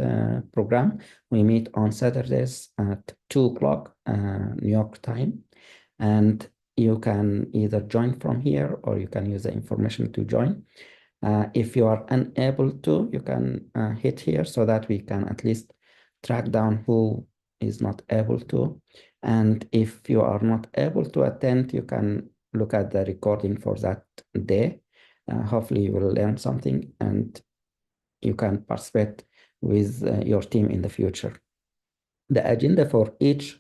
program, we meet on Saturdays at 2 o'clock New York time, and you can either join from here or you can use the information to join. If you are unable to, you can hit here so that we can at least track down who is not able to. And if you are not able to attend, you can look at the recording for that day. Hopefully you will learn something and you can participate with your team in the future. The agenda for each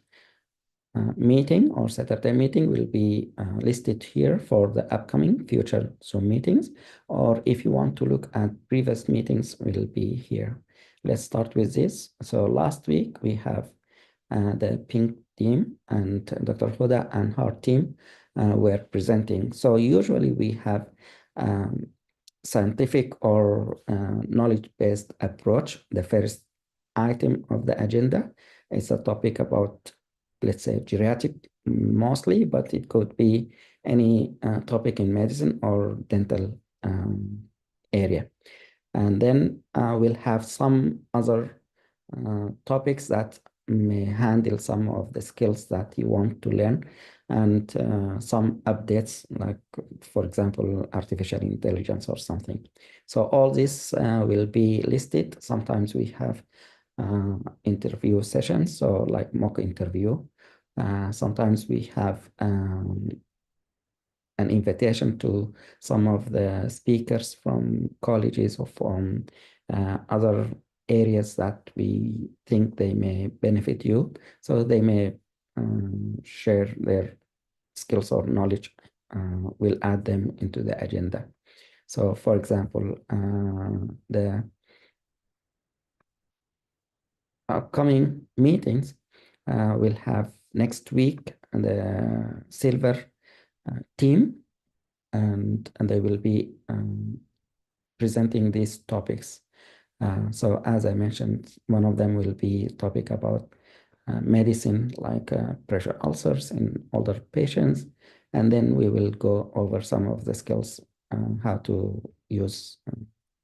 meeting or Saturday meeting will be listed here for the upcoming future Zoom meetings, or if you want to look at previous meetings, will be here. Let's start with this. So last week we have the pink team and Dr. Huda and her team were presenting. So usually we have scientific or knowledge-based approach. The first item of the agenda is a topic about, let's say, geriatric mostly, but it could be any topic in medicine or dental area. And then we'll have some other topics that may handle some of the skills that you want to learn, and some updates, like, for example, artificial intelligence or something. So all this will be listed. Sometimes we have interview sessions, so like mock interview. Sometimes we have an invitation to some of the speakers from colleges or from other areas that we think they may benefit you. So they may share their skills or knowledge. We'll add them into the agenda. So for example, the upcoming meetings will have next week the silver team, and they will be presenting these topics. So as I mentioned, one of them will be topic about medicine, like pressure ulcers in older patients. And then we will go over some of the skills, how to use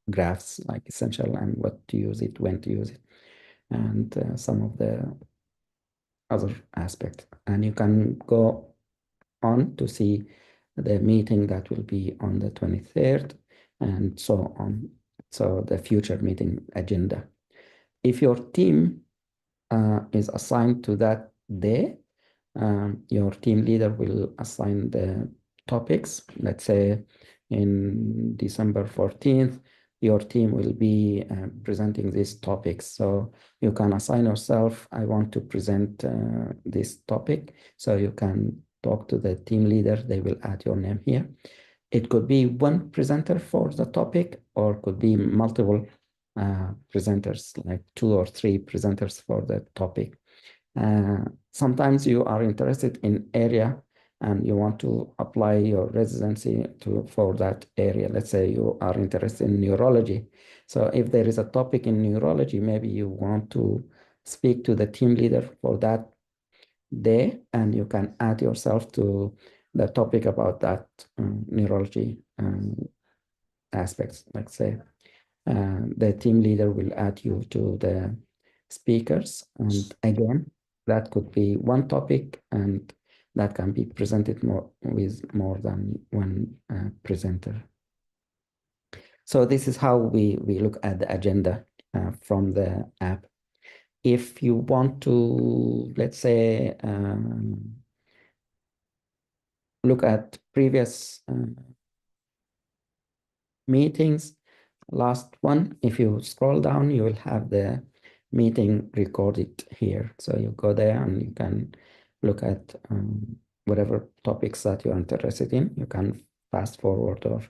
graphs like essential and what to use it, when to use it, and some of the other aspects. And you can go on to see the meeting that will be on the 23rd and so on. So the future meeting agenda. If your team is assigned to that day, your team leader will assign the topics. Let's say in December 14th, your team will be presenting these topics. So you can assign yourself, I want to present this topic. So you can talk to the team leader, they will add your name here. It could be one presenter for the topic, or could be multiple presenters, like 2 or 3 presenters for the topic. Sometimes you are interested in area and you want to apply your residency for that area. Let's say you are interested in neurology. So if there is a topic in neurology, maybe you want to speak to the team leader for that day, and you can add yourself to the topic about that neurology aspects. Let's say the team leader will add you to the speakers, and again, that could be one topic, and that can be presented with more than one presenter. So this is how we look at the agenda from the app. If you want to, let's say, look at previous meetings, last one, if you scroll down, you will have the meeting recorded here. So you go there and you can look at whatever topics that you're interested in. You can fast forward or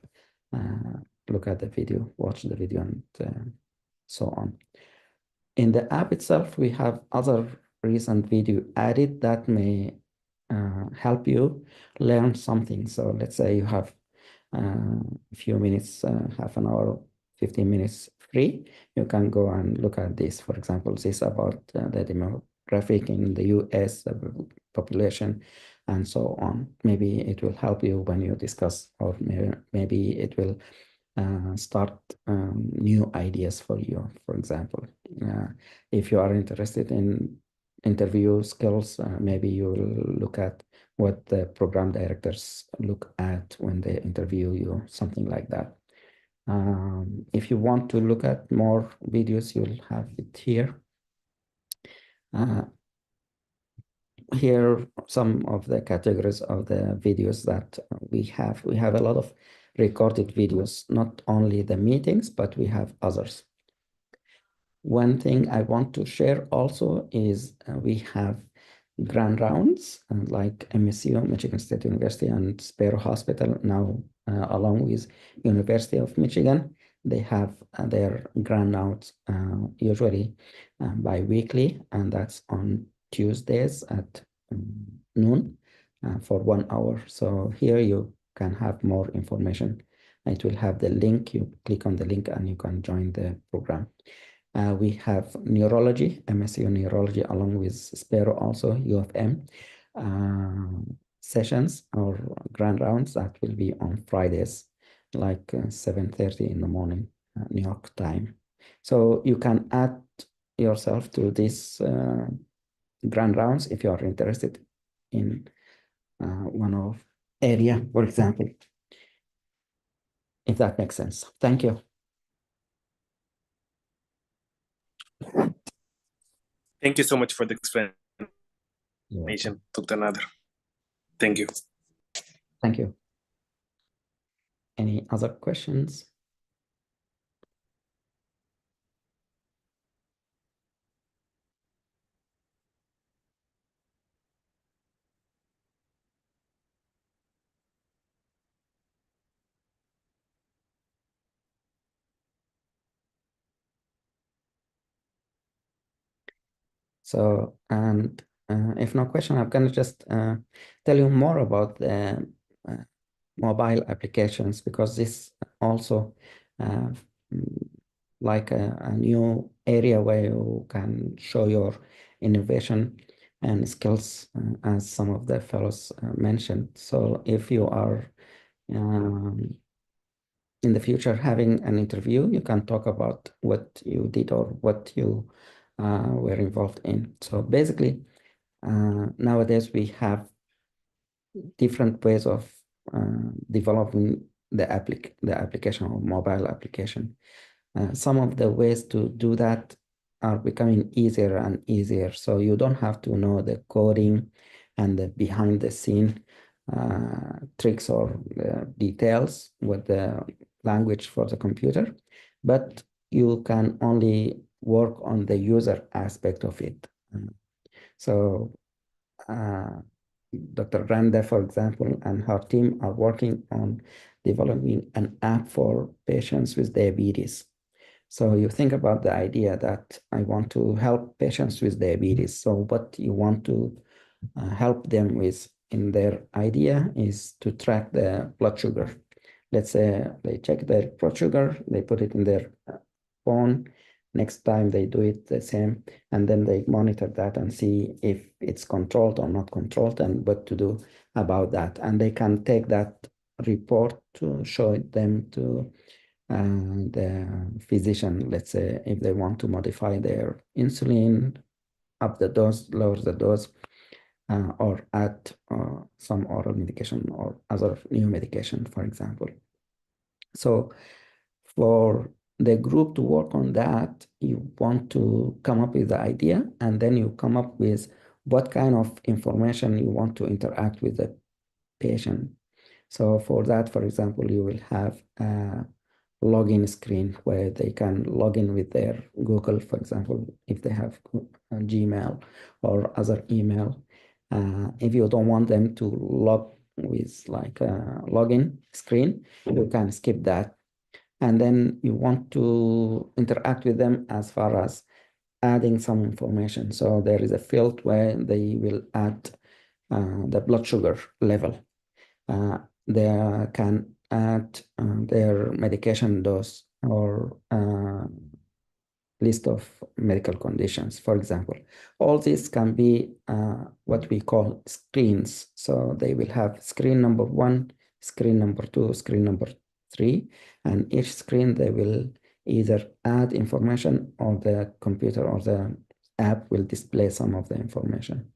look at the video, watch the video, and so on. In the app itself, we have other recent video added that may help you learn something. So let's say you have a few minutes, half an hour, 15 minutes free, you can go and look at this. For example, this about the demographic in the US population and so on. Maybe it will help you when you discuss, or maybe it will start new ideas for you. For example, if you are interested in interview skills, maybe you will look at what the program directors look at when they interview you, something like that. If you want to look at more videos, you'll have it here. Here are some of the categories of the videos that we have. We have a lot of recorded videos, not only the meetings, but we have others. One thing I want to share also is we have grand rounds like MSU, Michigan State University, and Sparrow Hospital now, along with University of Michigan. They have their grand rounds usually bi-weekly, and that's on Tuesdays at noon for 1 hour. So here you can have more information. It will have the link. You click on the link and you can join the program. We have neurology, MSU neurology, along with Sparrow, also U of M sessions or grand rounds that will be on Fridays, like 7:30 in the morning, New York time. So you can add yourself to these grand rounds if you are interested in one of area, for example, if that makes sense. Thank you. Thank you so much for the explanation, Dr. Nader. Thank you. Thank you. Any other questions? So, and if no question, I'm going to just tell you more about the mobile applications, because this also like a new area where you can show your innovation and skills, as some of the fellows mentioned. So if you are in the future having an interview, you can talk about what you did or what you were involved in. So basically, nowadays we have different ways of developing the application or mobile application. Some of the ways to do that are becoming easier and easier. So you don't have to know the coding and the behind the scene tricks or details with the language for the computer, but you can only work on the user aspect of it. So Dr. Randa, for example, and her team are working on developing an app for patients with diabetes. So you think about the idea that I want to help patients with diabetes. So what you want to help them with in their idea is to track the blood sugar. Let's say they check their blood sugar, they put it in their phone. Next time they do it the same, and then they monitor that and see if it's controlled or not controlled and what to do about that. And they can take that report to show them to the physician, let's say, if they want to modify their insulin, up the dose, lower the dose, or add some oral medication or other new medication, for example. So for the group to work on that, you want to come up with the idea, and then you come up with what kind of information you want to interact with the patient. So for that, for example, you will have a login screen where they can log in with their Google, for example, if they have Gmail or other email. If you don't want them to log with like a login screen, you can skip that. And then you want to interact with them as far as adding some information. So there is a field where they will add the blood sugar level. They can add their medication dose or list of medical conditions, for example. All this can be what we call screens. So they will have screen number 1, screen number 2, screen number 3, and each screen they will either add information or the computer or the app will display some of the information.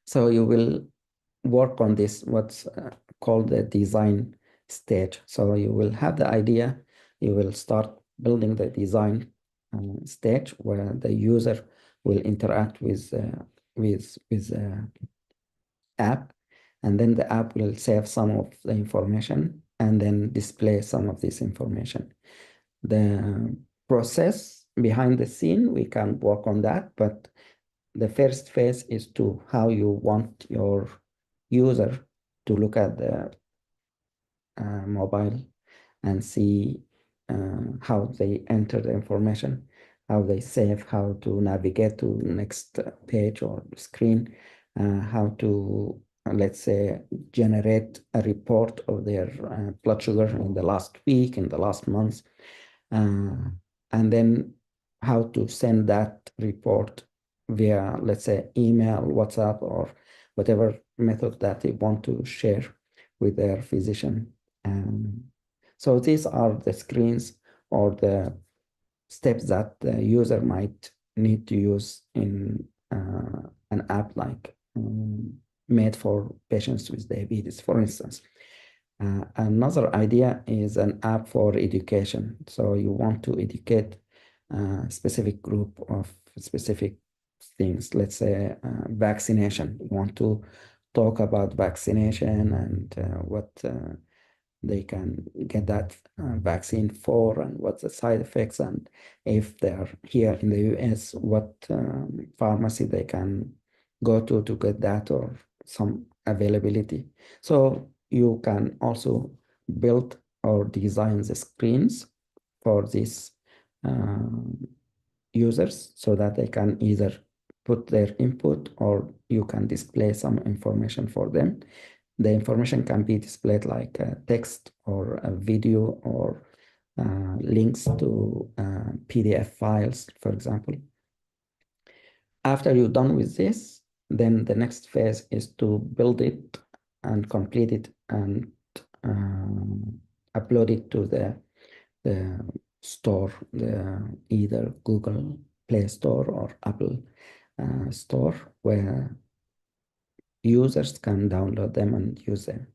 So you will work on this, what's called the design stage. So you will have the idea, you will start building the design stage where the user will interact with app, and then the app will save some of the information and then display some of this information. The process behind the scene, we can work on that, but the first phase is to how you want your user to look at the mobile and see how they enter the information, how they save, how to navigate to the next page or screen, how to, let's say, generate a report of their blood sugar in the last week, in the last month, and then how to send that report via, let's say, email, WhatsApp, or whatever method that they want to share with their physician. So these are the screens or the steps that the user might need to use in an app like made for patients with diabetes, for instance. Another idea is an app for education. So you want to educate a specific group of specific things, let's say vaccination. You want to talk about vaccination and what they can get that vaccine for, and what's the side effects, and if they're here in the US, what pharmacy they can go to get that, or some availability. So you can also build or design the screens for these users so that they can either put their input or you can display some information for them. The information can be displayed like text or a video or links to PDF files, for example. After you're done with this, then the next phase is to build it and complete it and upload it to the store, either Google Play Store or Apple Store, where users can download them and use them.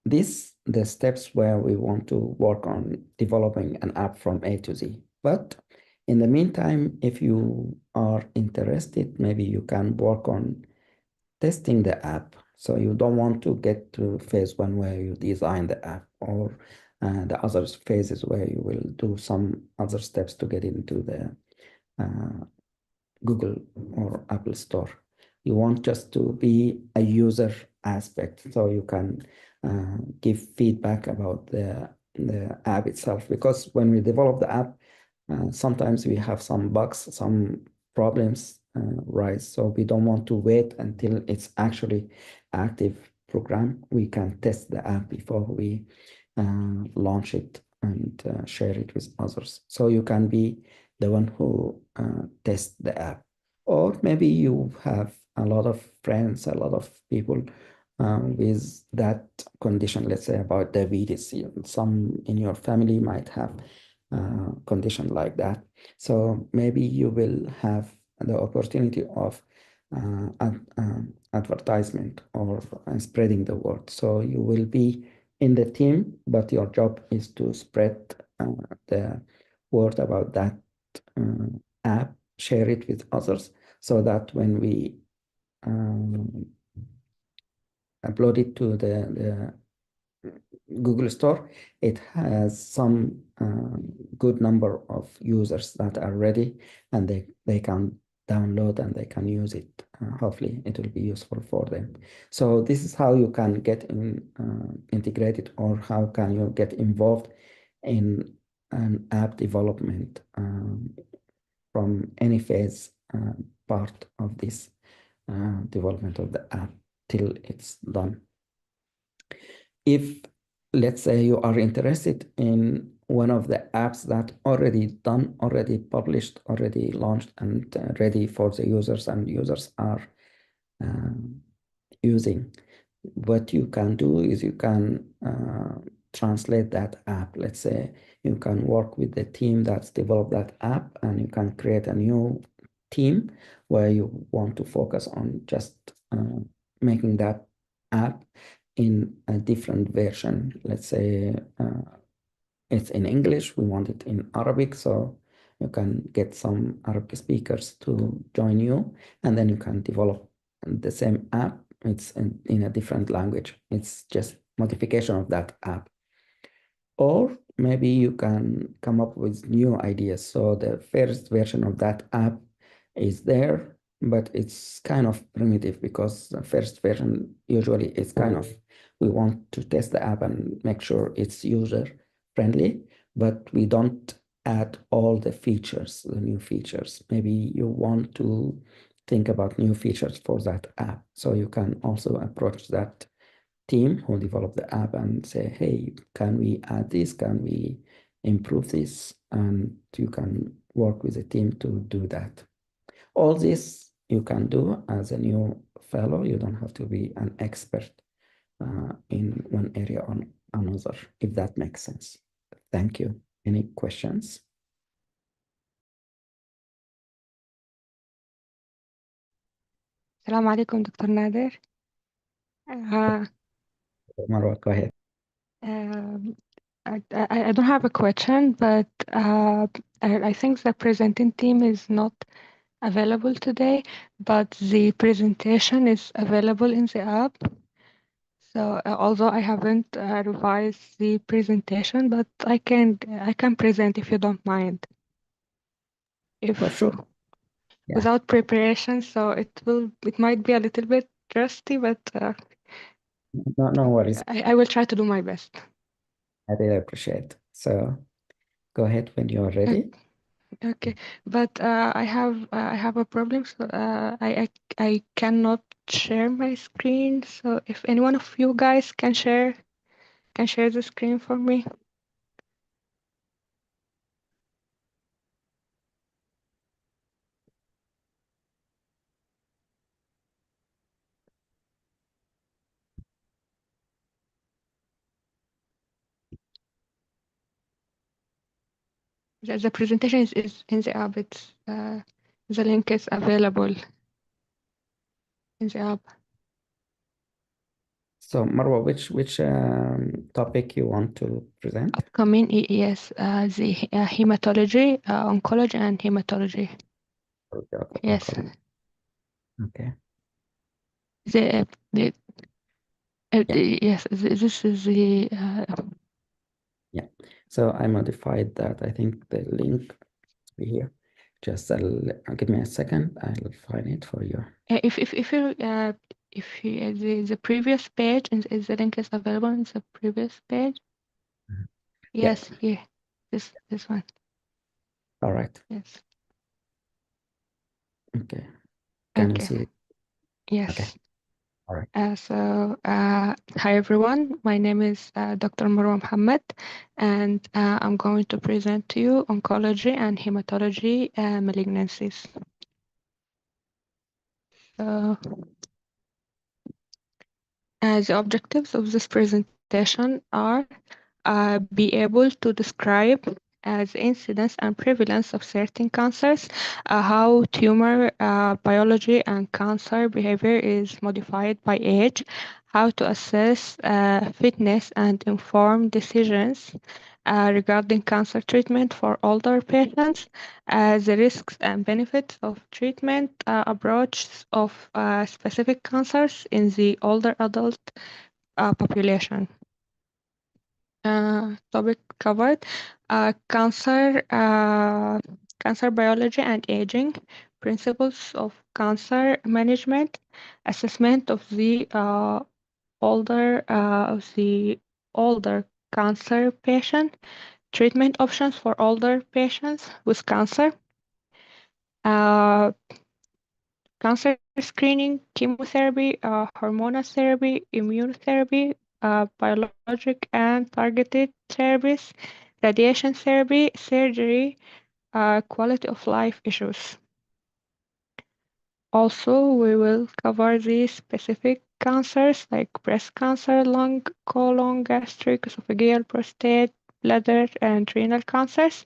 The steps where we want to work on developing an app from A to Z. But in the meantime, if you are interested, maybe you can work on testing the app. So you don't want to get to phase one where you design the app, or the other phases where you will do some other steps to get into the Google or Apple Store. You want just to be a user aspect, so you can give feedback about the app itself. Because when we develop the app, sometimes we have some bugs, some problems rise. So we don't want to wait until it's actually active program. We can test the app before we launch it and share it with others. So you can be the one who tests the app. Or maybe you have a lot of friends, a lot of people with that condition, let's say about diabetes. Some in your family might have a condition like that. So maybe you will have the opportunity of advertisement or spreading the word. So you will be in the team, but your job is to spread the word about that app, share it with others, so that when we upload it to the Google Store, it has some good number of users that are ready, and they can download and they can use it. Hopefully it will be useful for them. So this is how you can get integrated, or how can you get involved in an app development from any phase part of this development of the app till it's done. If, let's say, you are interested in one of the apps that already done, already published, already launched, and ready for the users, and users are using, what you can do is you can translate that app. Let's say you can work with the team that's developed that app, and you can create a new team where you want to focus on just making that app in a different version. Let's say it's in English, we want it in Arabic, so you can get some Arabic speakers to join you, and then you can develop the same app. It's in a different language. It's just modification of that app. Or maybe you can come up with new ideas. So the first version of that app is there, but it's kind of primitive because the first version usually is kind of, we want to test the app and make sure it's user friendly, but we don't add all the features, the new features. Maybe you want to think about new features for that app. So you can also approach that team who develop the app and say, hey, can we add this? Can we improve this? And you can work with the team to do that. All this you can do as a new fellow. You don't have to be an expert in one area or another, if that makes sense. Thank you. Any questions? السلام عليكم دكتور نادر. Marwa, go ahead. I don't have a question, but I think the presenting team is not available today, but the presentation is available in the app. So although I haven't revised the presentation, but I can present if you don't mind. For sure. Yeah. Without preparation, so it might be a little bit rusty, but no worries. I will try to do my best. I really appreciate it. So go ahead when you're ready. Okay, but I have a problem. So I cannot share my screen. So if any one of you guys can share the screen for me. The presentation is in the app. It's the link is available in the app. So Marwa, which topic you want to present? Upcoming, yes, the hematology, oncology, and hematology. Okay. Yes. Okay. The yes, this is the yeah. So I modified that. I think the link be here. Just give me a second. I'll find it for you. If you the previous page is the link is available in the previous page. Yes, yeah. This one. All right. Yes. Okay. Can you see it? Yes. Okay. All right. Hi everyone. My name is Dr. Marwa Mohamed, and I'm going to present to you oncology and hematology malignancies. The objectives of this presentation are be able to describe the incidence and prevalence of certain cancers, how tumor biology and cancer behavior is modified by age, how to assess fitness and inform decisions regarding cancer treatment for older patients, the risks and benefits of treatment approaches of specific cancers in the older adult population. Topic covered cancer biology and aging, principles of cancer management, assessment of the older cancer patient, treatment options for older patients with cancer, cancer screening, chemotherapy, hormonal therapy, immunotherapy, biologic and targeted therapies, radiation therapy, surgery, quality of life issues. Also, we will cover the specific cancers like breast cancer, lung, colon, gastric, esophageal, prostate, bladder, and renal cancers,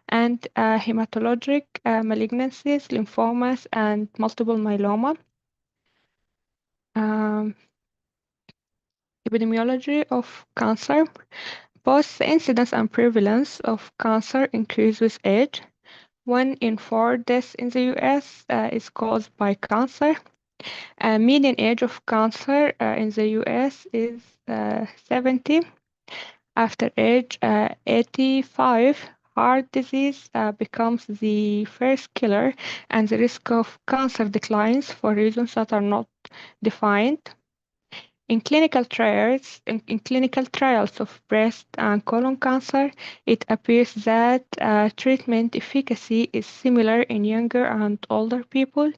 and hematologic malignancies, lymphomas, and multiple myeloma. epidemiology of cancer. Both the incidence and prevalence of cancer increase with age. 1 in 4 deaths in the US is caused by cancer. Median age of cancer in the US is 70. After age 85, heart disease becomes the first killer, and the risk of cancer declines for reasons that are not defined. In clinical trials of breast and colon cancer, it appears that treatment efficacy is similar in younger and older people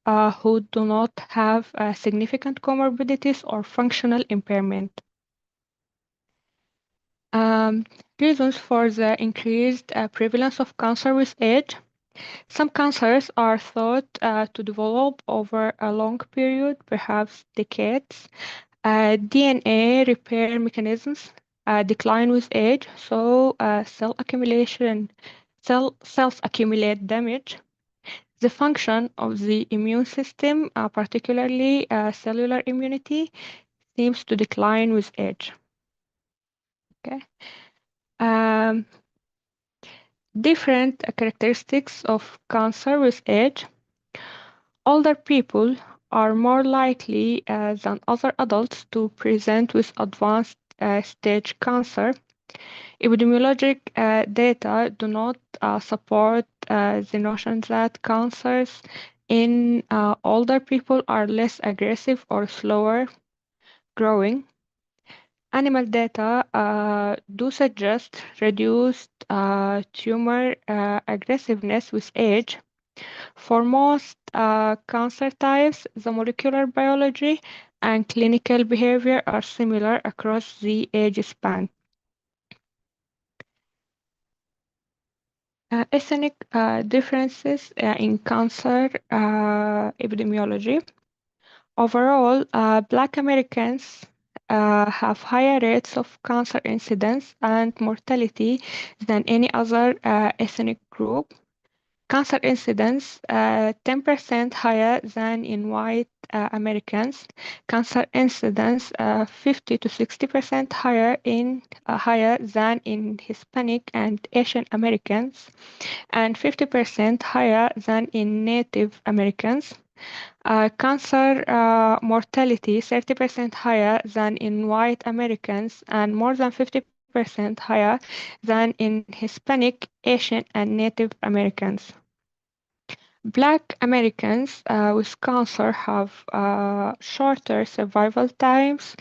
who do not have significant comorbidities or functional impairment. Reasons for the increased prevalence of cancer with age. Some cancers are thought to develop over a long period, perhaps decades. DNA repair mechanisms decline with age, so cells accumulate damage. The function of the immune system, particularly cellular immunity, seems to decline with age. Okay. Different characteristics of cancer with age. Older people are more likely than other adults to present with advanced stage cancer. Epidemiologic data do not support the notion that cancers in older people are less aggressive or slower growing. Animal data do suggest reduced tumor aggressiveness with age. For most cancer types, the molecular biology and clinical behavior are similar across the age span. Ethnic differences in cancer epidemiology. Overall, Black Americans have higher rates of cancer incidence and mortality than any other ethnic group. Cancer incidence 10% higher than in white Americans. Cancer incidence 50 to 60% higher than in Hispanic and Asian Americans, and 50% higher than in Native Americans. Cancer mortality 30% higher than in white Americans and more than 50% higher than in Hispanic, Asian, and Native Americans. Black Americans with cancer have shorter survival times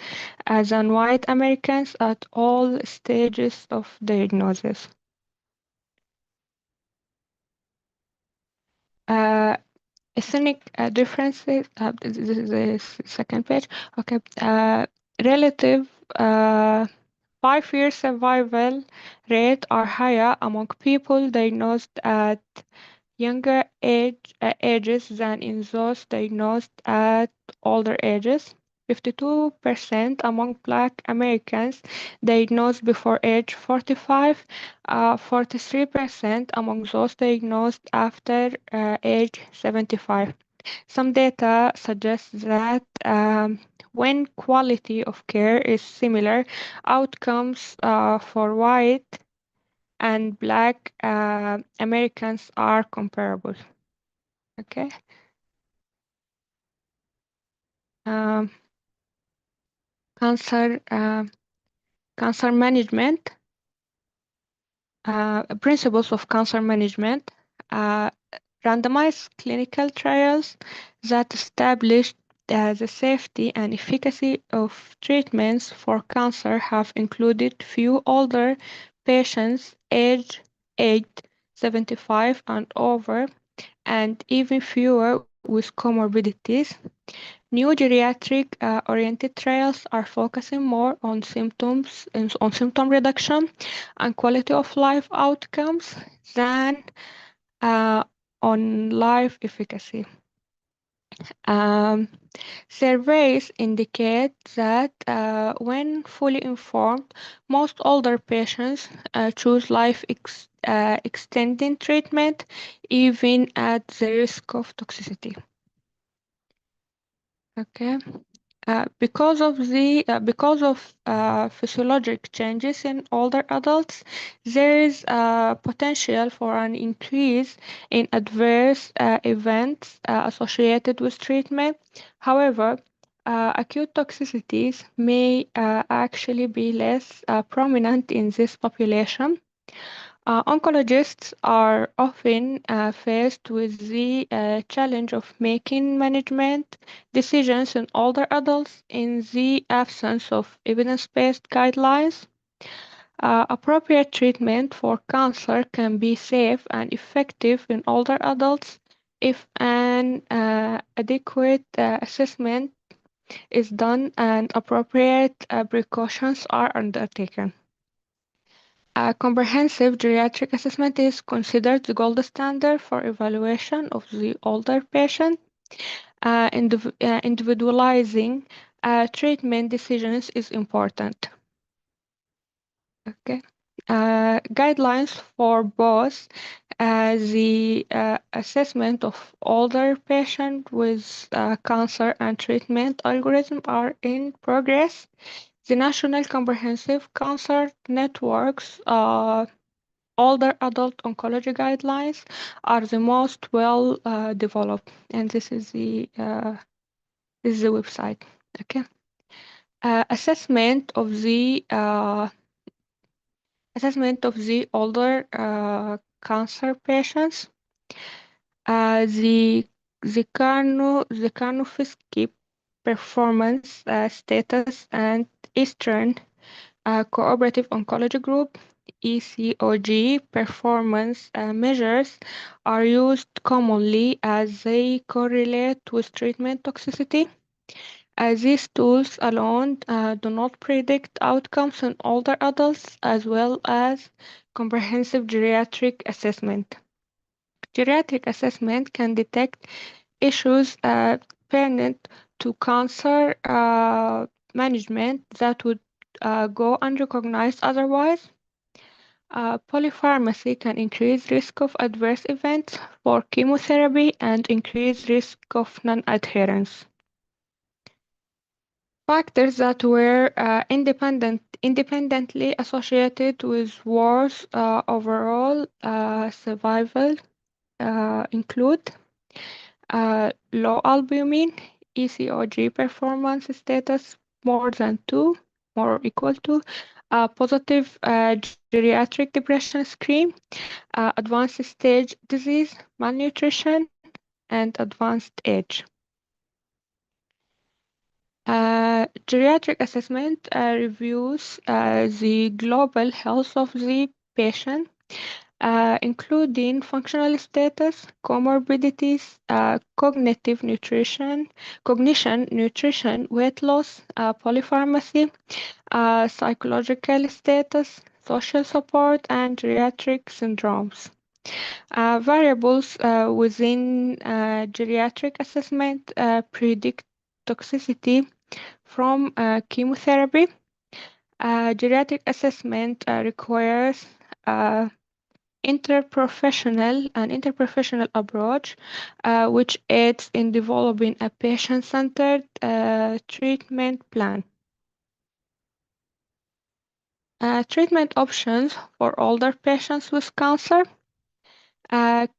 than white Americans at all stages of diagnosis. Ethnic differences, this is the second page. Okay. Relative 5-year survival rate are higher among people diagnosed at younger ages than in those diagnosed at older ages. 52% among Black Americans diagnosed before age 45, 43% among those diagnosed after age 75. Some data suggests that when quality of care is similar, outcomes for white and Black Americans are comparable. Okay. Cancer management. Principles of cancer management. Randomized clinical trials that establish the safety and efficacy of treatments for cancer have included few older patients aged 75 and over, and even fewer with comorbidities. New geriatric oriented trials are focusing more on symptom reduction and quality of life outcomes than on life efficacy. Surveys indicate that when fully informed, most older patients choose life extending treatment even at the risk of toxicity. Okay. Because of physiologic changes in older adults, there is potential for an increase in adverse events associated with treatment. However, acute toxicities may actually be less prominent in this population. Oncologists are often faced with the challenge of making management decisions in older adults in the absence of evidence-based guidelines. Appropriate treatment for cancer can be safe and effective in older adults if an adequate assessment is done and appropriate precautions are undertaken. A comprehensive geriatric assessment is considered the gold standard for evaluation of the older patient. Individualizing treatment decisions is important. Okay. Guidelines for both the assessment of older patients with cancer and treatment algorithm are in progress. The National Comprehensive Cancer Network's older adult oncology guidelines are the most well developed, and this is the website. Okay. Assessment of the older cancer patients. The Karnofsky performance status and Eastern Cooperative Oncology Group (ECOG) performance measures are used commonly as they correlate with treatment toxicity. These tools alone do not predict outcomes in older adults, as well as comprehensive geriatric assessment. Geriatric assessment can detect issues pertinent to cancer management that would go unrecognized otherwise. Polypharmacy can increase risk of adverse events for chemotherapy and increase risk of non-adherence. Factors that were independently associated with worse overall survival include low albumin, ECOG performance status more than 2, more or equal to, positive geriatric depression screen, advanced stage disease, malnutrition, and advanced age. Geriatric assessment reviews the global health of the patient, including functional status, comorbidities, cognition, nutrition, weight loss, polypharmacy, psychological status, social support, and geriatric syndromes. Variables within geriatric assessment predict toxicity from chemotherapy. Geriatric assessment requires interprofessional approach, which aids in developing a patient-centered treatment plan. Treatment options for older patients with cancer.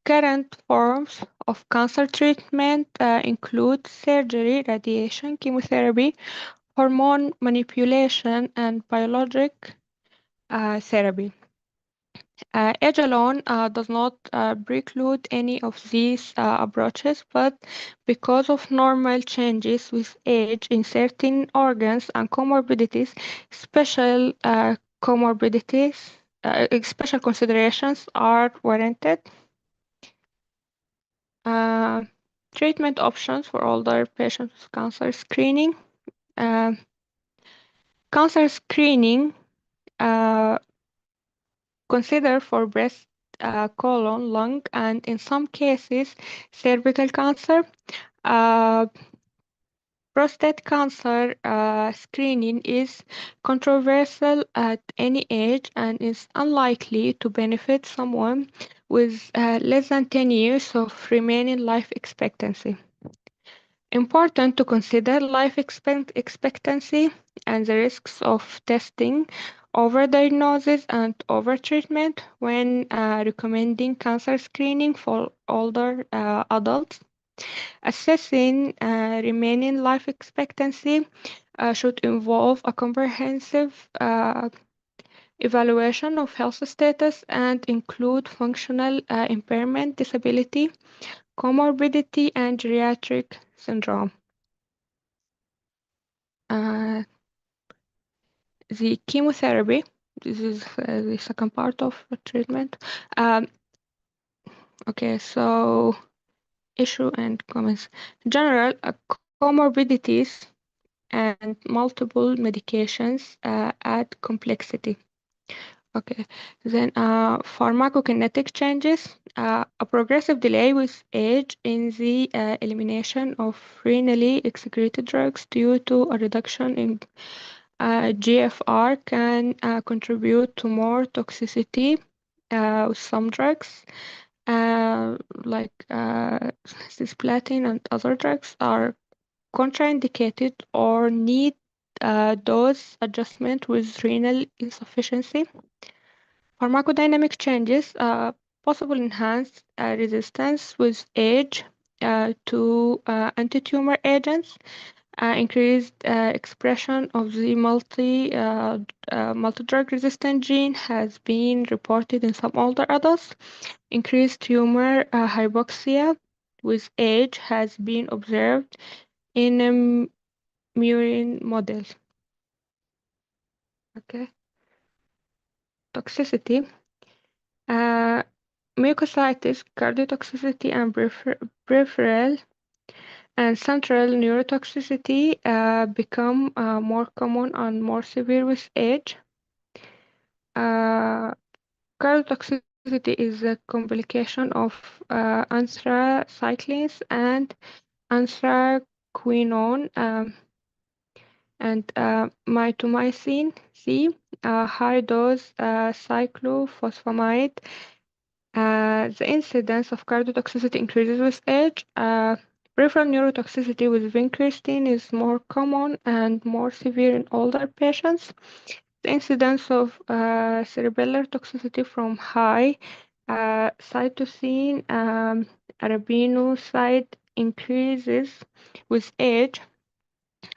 Current forms of cancer treatment include surgery, radiation, chemotherapy, hormone manipulation, and biologic therapy. Age alone does not preclude any of these approaches, but because of normal changes with age in certain organs and comorbidities, special considerations are warranted. Treatment options for older patients with cancer screening. Cancer screening consider for breast, colon, lung, and in some cases, cervical cancer. Prostate cancer screening is controversial at any age and is unlikely to benefit someone with less than 10 years of remaining life expectancy. Important to consider life expectancy and the risks of testing, overdiagnosis, and overtreatment when recommending cancer screening for older adults. Assessing remaining life expectancy should involve a comprehensive evaluation of health status and include functional impairment, disability, comorbidity, and geriatric syndrome. The chemotherapy, this is the second part of the treatment. Okay, so issue and comments. In general, comorbidities and multiple medications add complexity. Okay, then pharmacokinetic changes, a progressive delay with age in the elimination of renally excreted drugs due to a reduction in GFR can contribute to more toxicity with some drugs, like cisplatin and other drugs are contraindicated or need dose adjustment with renal insufficiency. Pharmacodynamic changes, possible enhanced resistance with age to anti-tumor agents, increased expression of the multi-drug resistant gene has been reported in some older adults. Increased tumor hypoxia with age has been observed in murine models. Okay. Toxicity. Mucositis, cardiotoxicity, and peripheral and central neurotoxicity become more common and more severe with age. Cardiotoxicity is a complication of anthracyclines and anthraquinone and mitomycin C, high-dose cyclophosphamide. The incidence of cardiotoxicity increases with age. Peripheral neurotoxicity with vincristine is more common and more severe in older patients. The incidence of cerebellar toxicity from high cytosine arabinocyte increases with age.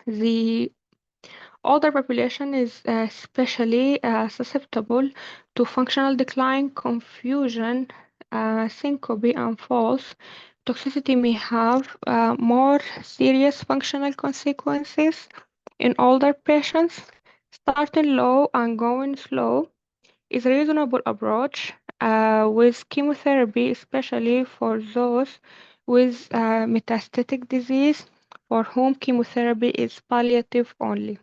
The older population is especially susceptible to functional decline, confusion, syncope, and falls. Toxicity may have more serious functional consequences in older patients. Starting low and going slow is a reasonable approach with chemotherapy, especially for those with metastatic disease for whom chemotherapy is palliative only.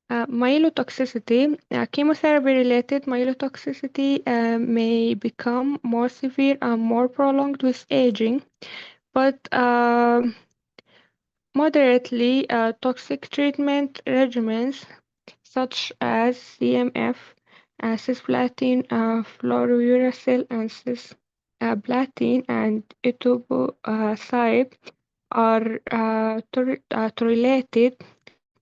Myelotoxicity, chemotherapy-related myelotoxicity may become more severe and more prolonged with aging, but moderately toxic treatment regimens such as CMF, cisplatin, fluorouracil, and cisplatin, and etoposide are tolerated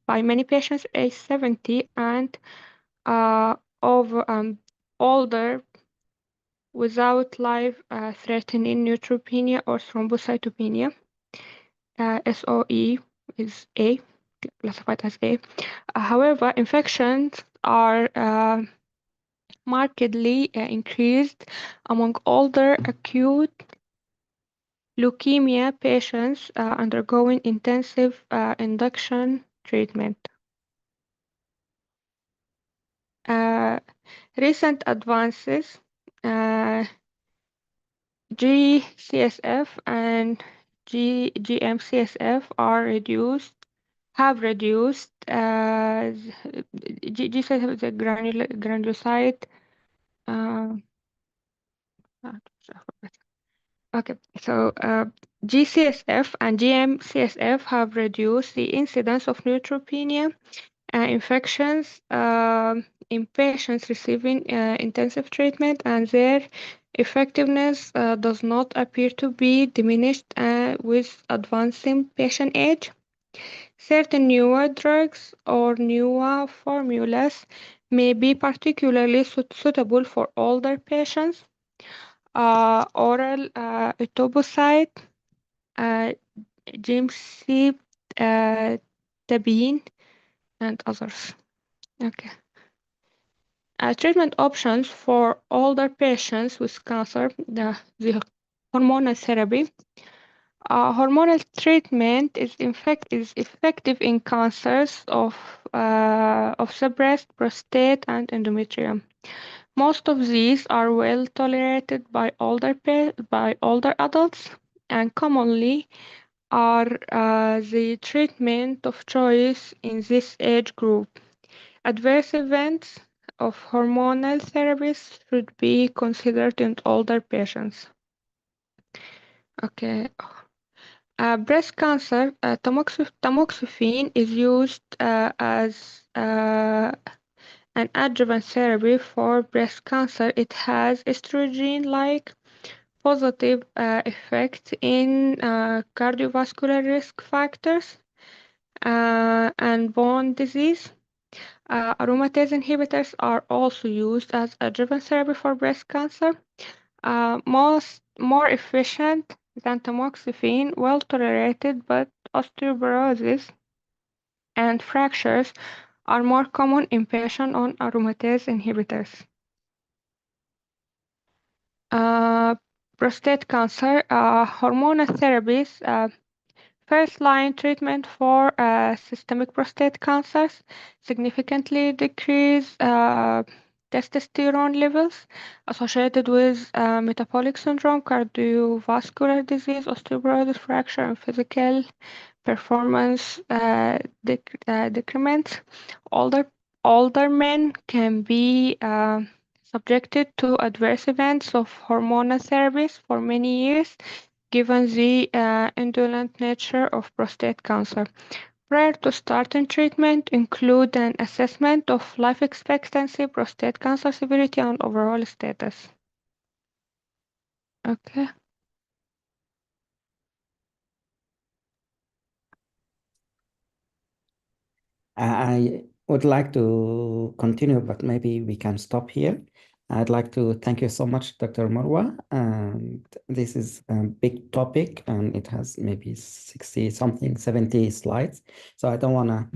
by many patients age 70 and over older without life-threatening neutropenia or thrombocytopenia. SOE is A, classified as A. However, infections are markedly increased among older acute leukemia patients undergoing intensive induction treatment. Recent advances, GCSF and GMCSF have reduced GCSF is a granulocyte. Okay, so GCSF and GMCSF have reduced the incidence of neutropenia infections in patients receiving intensive treatment, and their Effectiveness does not appear to be diminished with advancing patient age. Certain newer drugs or newer formulas may be particularly suitable for older patients. Oral etoposide, gemcitabine, and others. Okay. Treatment options for older patients with cancer, the hormonal therapy. Hormonal treatment is effective in cancers of the breast, prostate, and endometrium. Most of these are well tolerated by older adults and commonly are the treatment of choice in this age group. Adverse events of hormonal therapies should be considered in older patients. Okay. Breast cancer, tamoxifen is used as an adjuvant therapy for breast cancer. It has estrogen-like positive effects in cardiovascular risk factors and bone disease. Aromatase inhibitors are also used as adjuvant therapy for breast cancer. More efficient than tamoxifen, well tolerated, but osteoporosis and fractures are more common in patients on aromatase inhibitors. Prostate cancer, hormonal therapies, first-line treatment for systemic prostate cancers significantly decrease testosterone levels associated with metabolic syndrome, cardiovascular disease, osteoporosis, fracture, and physical performance decrements. Older men can be subjected to adverse events of hormonal therapies for many years, given the indolent nature of prostate cancer. Prior to starting treatment, include an assessment of life expectancy, prostate cancer severity, and overall status. Okay. I would like to continue, but maybe we can stop here. I'd like to thank you so much, Dr. Marwa. And this is a big topic, and it has maybe 60 something, 70 slides. So I don't want to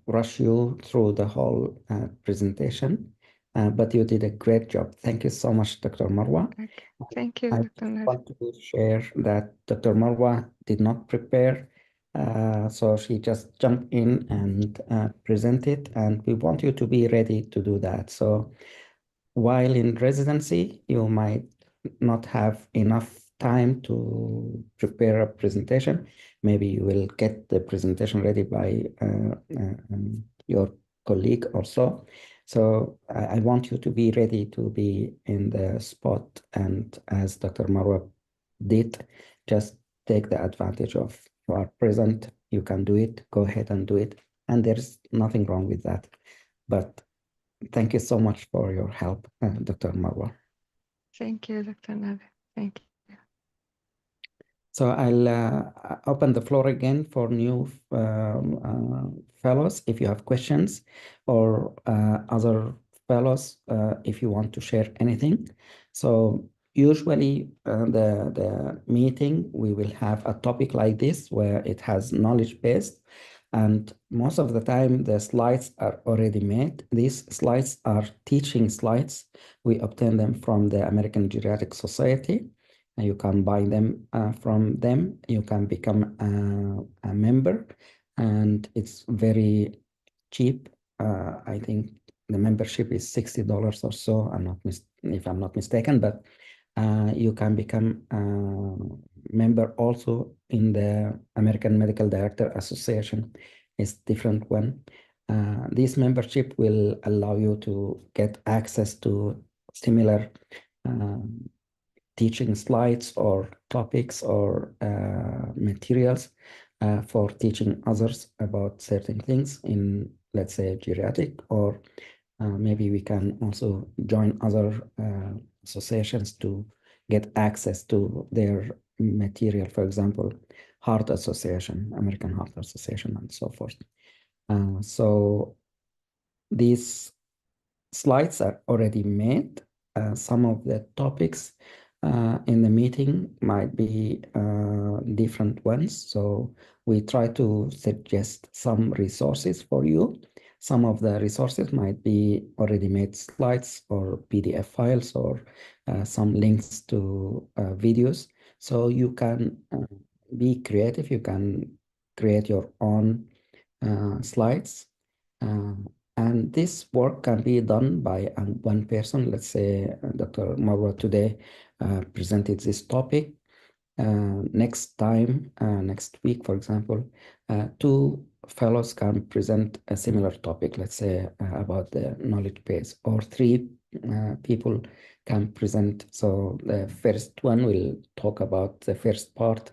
rush you through the whole presentation, but you did a great job. Thank you so much, Dr. Marwa. Okay. Thank you, I Dr. Nader. want to share that Dr. Marwa did not prepare, so she just jumped in and presented, and we want you to be ready to do that. So while in residency, you might not have enough time to prepare a presentation. Maybe you will get the presentation ready by your colleague or so. So I want you to be ready to be in the spot, and as Dr. Marwa did, just take the advantage of you are present, you can do it, go ahead and do it. And there's nothing wrong with that. But thank you so much for your help, Dr. Marwa. Thank you, Dr. Nader. Thank you. So I'll open the floor again for new fellows if you have questions, or other fellows if you want to share anything. So usually the meeting, we will have a topic like this where it has knowledge-based, and most of the time the slides are already made. These slides are teaching slides. We obtain them from the American Geriatric Society. You can buy them from them. You can become a member, and it's very cheap. I think the membership is $60 or so. If I'm not mistaken, but you can become a member also in the American Medical Director Association. It's different one. This membership will allow you to get access to similar teaching slides or topics or materials for teaching others about certain things in, let's say, geriatric, or maybe we can also join other associations to get access to their material. For example, Heart Association, American Heart Association, and so forth. So these slides are already made. Some of the topics in the meeting might be different ones. So we try to suggest some resources for you. Some of the resources might be already made slides or PDF files or some links to videos. So you can be creative. You can create your own slides. And this work can be done by one person. Let's say Dr. Marwa today presented this topic. Next time, next week, for example, two fellows can present a similar topic, let's say about the knowledge base, or three people can present. So the first one will talk about the first part,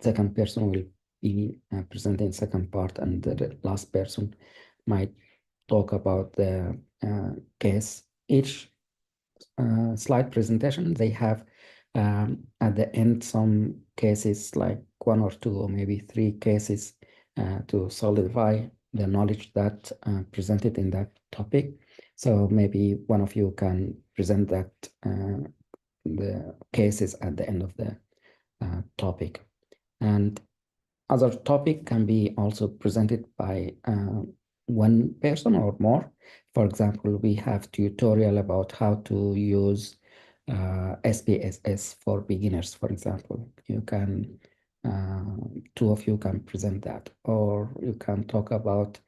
second person will be presenting second part, and the last person might talk about the case. Each slide presentation, they have at the end some cases, like one or two or maybe three cases to solidify the knowledge that presented in that topic. So maybe one of you can present that the cases at the end of the topic. And other topic can be also presented by one person or more. For example, we have tutorial about how to use SPSS for beginners, for example. You can, two of you can present that, or you can talk about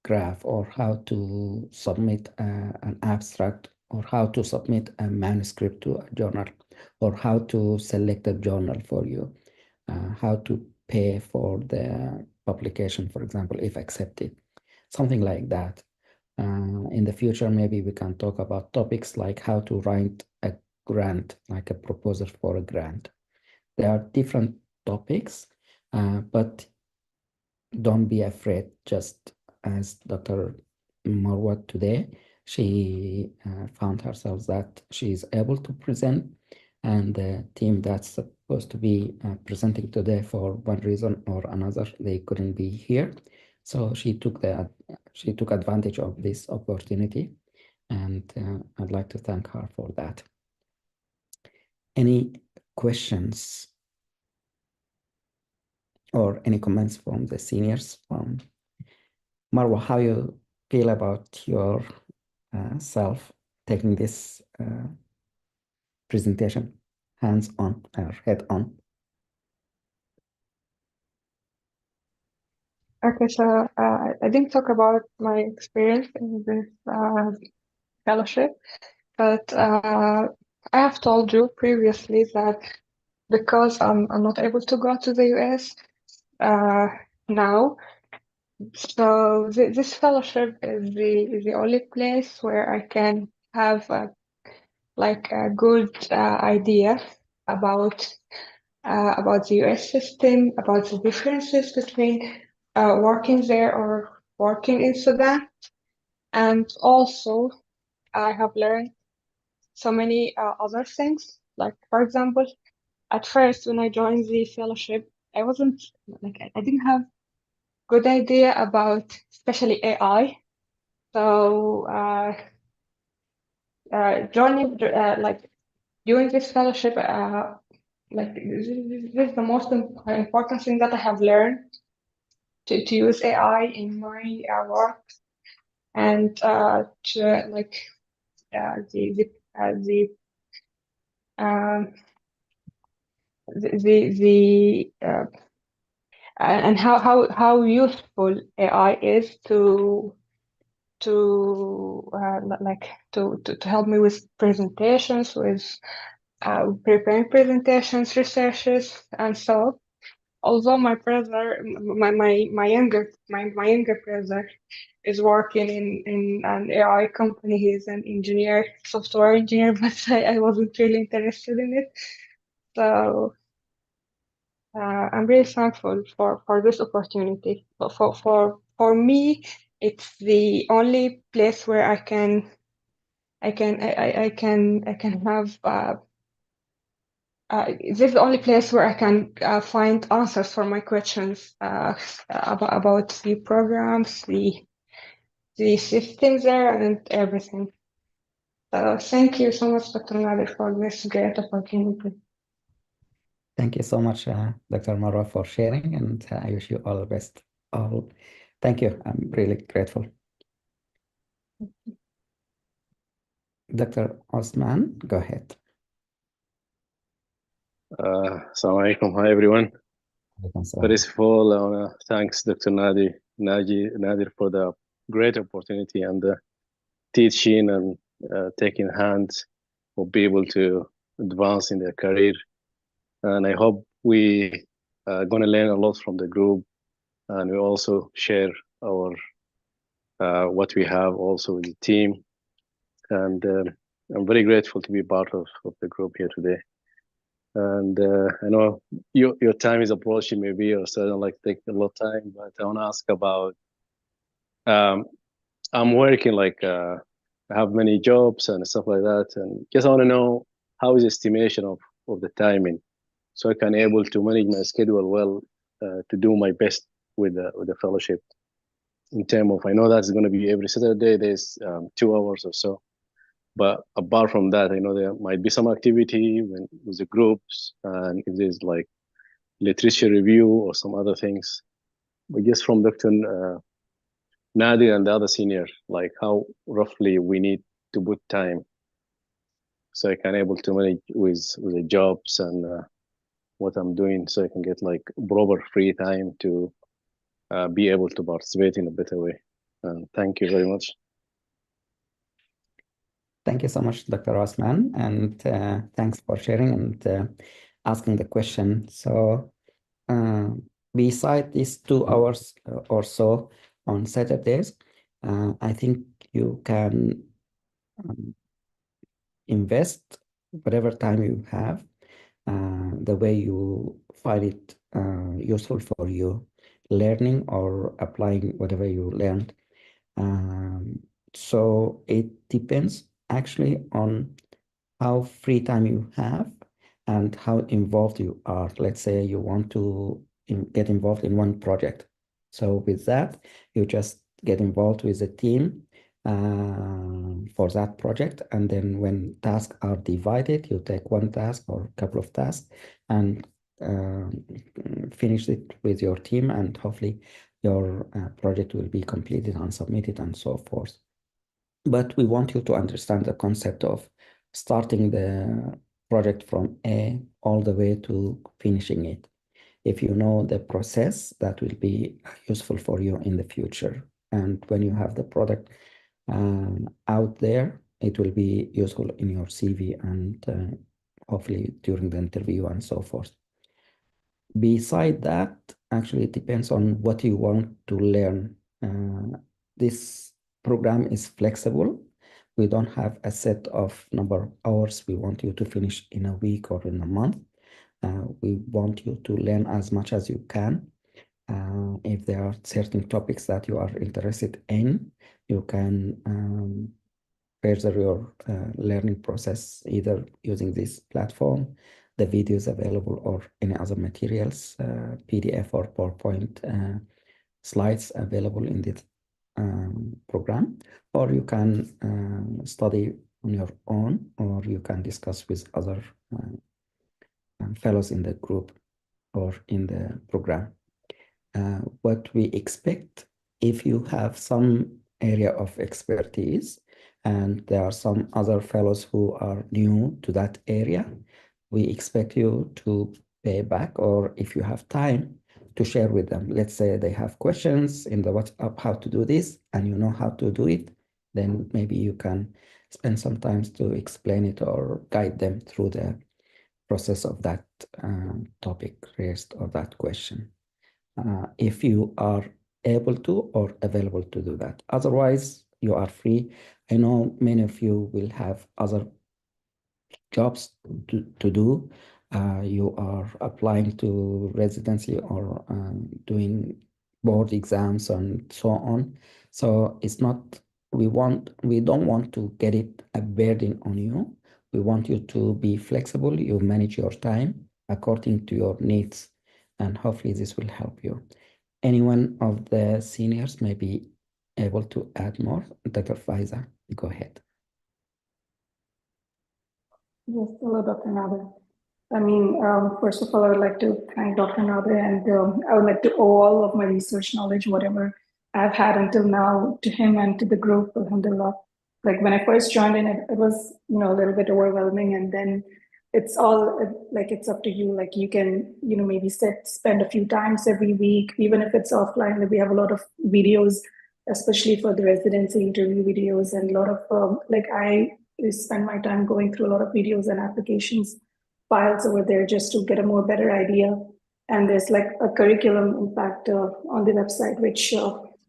graph, or how to submit an abstract, or how to submit a manuscript to a journal, or how to select a journal for you, how to pay for the publication, for example, if accepted, something like that. In the future, maybe we can talk about topics like how to write a grant, like a proposal for a grant. There are different topics, but don't be afraid. Just as Dr. Marwa today, she found herself that she is able to present, and the team that's supposed to be presenting today, for one reason or another, they couldn't be here. So she took advantage of this opportunity, and I'd like to thank her for that. Any questions or any comments from the seniors? Marwa, how you feel about your self taking this presentation hands on or head on? Okay, so I didn't talk about my experience in this fellowship, but I have told you previously that because I'm not able to go to the US now, so this fellowship is the only place where I can have a good idea about the US system, about the differences between working there or working in Sudan. And also, I have learned so many other things. Like, for example, at first, when I joined the fellowship, I wasn't I didn't have good idea about especially AI. So, joining doing this fellowship, this is the most important thing that I have learned to use AI in my work, and to and how useful AI is to help me with presentations, with preparing presentations, researches, and so on. Although my brother, my younger brother is working in an AI company. He's an engineer, software engineer, but I wasn't really interested in it. So I'm really thankful for this opportunity. But for me, it's the only place where I can I can have this is the only place where I can find answers for my questions about the programs, the systems there, and everything. So thank you so much, Dr. Nader, for this great opportunity. Thank you so much, Dr. Marwa, for sharing, and I wish you all the best. Thank you. I'm really grateful. Dr. Osman, go ahead. Assalamu alaikum. Hi, everyone. First of all, I want to thanks Dr. Nadir for the great opportunity and the teaching and taking hands for people to advance in their career. And I hope we are going to learn a lot from the group, and we also share our what we have also with the team. And I'm very grateful to be part of the group here today. And I know your time is approaching, maybe, or so I don't like to take a lot of time, but I want to ask about, I'm working like, I have many jobs and stuff like that. And just I want to know how is estimation of the timing, so I can able to manage my schedule well, to do my best with the fellowship in terms of, I know that's going to be every Saturday, there's 2 hours or so. But apart from that, I know there might be some activity with the groups, and if there's like literature review or some other things. But just from Dr. Nadir and the other senior, like how roughly we need to put time, so I can able to manage with the jobs and what I'm doing, so I can get like proper free time to be able to participate in a better way. And thank you very much. Thank you so much, Dr. Osman, and thanks for sharing and asking the question. So beside these 2 hours or so on Saturdays, I think you can invest whatever time you have, the way you find it useful for you, learning or applying whatever you learned. So it depends actually on how free time you have and how involved you are. Let's say you want to get involved in one project. So with that, you just get involved with the team for that project. And then when tasks are divided, you take one task or a couple of tasks and finish it with your team, and hopefully your project will be completed and submitted and so forth. But we want you to understand the concept of starting the project from A all the way to finishing it. If you know the process, that will be useful for you in the future. And when you have the product out there, it will be useful in your CV and hopefully during the interview and so forth. Beside that, actually, it depends on what you want to learn. This program is flexible. We don't have a set of number of hours we want you to finish in a week or in a month. We want you to learn as much as you can. If there are certain topics that you are interested in, you can further your learning process either using this platform, the videos available, or any other materials, PDF or PowerPoint slides available in this program, or you can study on your own, or you can discuss with other fellows in the group or in the program. What we expect, if you have some area of expertise and there are some other fellows who are new to that area, we expect you to pay back, or if you have time, to share with them. Let's say they have questions in the WhatsApp how to do this, and you know how to do it, then maybe you can spend some time to explain it or guide them through the process of that topic raised or that question. If you are able to or available to do that. Otherwise, you are free. I know many of you will have other jobs to do. You are applying to residency or doing board exams and so on. So it's not we don't want to get it a burden on you. We want you to be flexible. You manage your time according to your needs, and hopefully this will help you. Anyone of the seniors may be able to add more. Dr. Faiza, go ahead. Yes, hello, Dr. Nader. I mean, first of all, I would like to thank Dr. Nader, and I would like to owe all of my research knowledge, whatever I've had until now, to him and to the group, alhamdulillah. Like when I first joined in, it was, a little bit overwhelming, and then it's all like it's up to you. Like you can, maybe spend a few times every week, even if it's offline. Like we have a lot of videos, especially for the residency interview videos, and a lot of I spend my time going through a lot of videos and applications files over there just to get a more better idea. And there's like a curriculum, in fact, on the website, which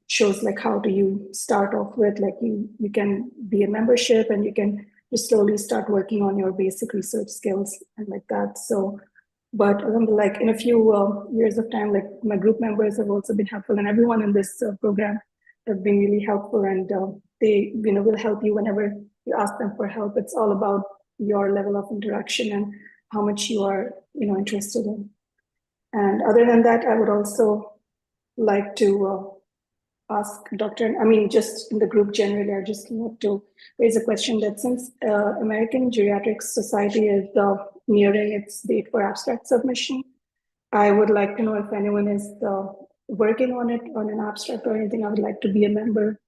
shows like how do you start off with, like you can be a membership and you can just slowly start working on your basic research skills and like that. So, but like in a few years of time, like my group members have also been helpful, and everyone in this program have been really helpful, and they will help you whenever you ask them for help. It's all about your level of interaction and how much you are interested in. And other than that, I would also like to ask just in the group generally, I just want to raise a question that since American Geriatric Society is nearing its date for abstract submission, I would like to know if anyone is working on it, on an abstract or anything. I would like to be a member.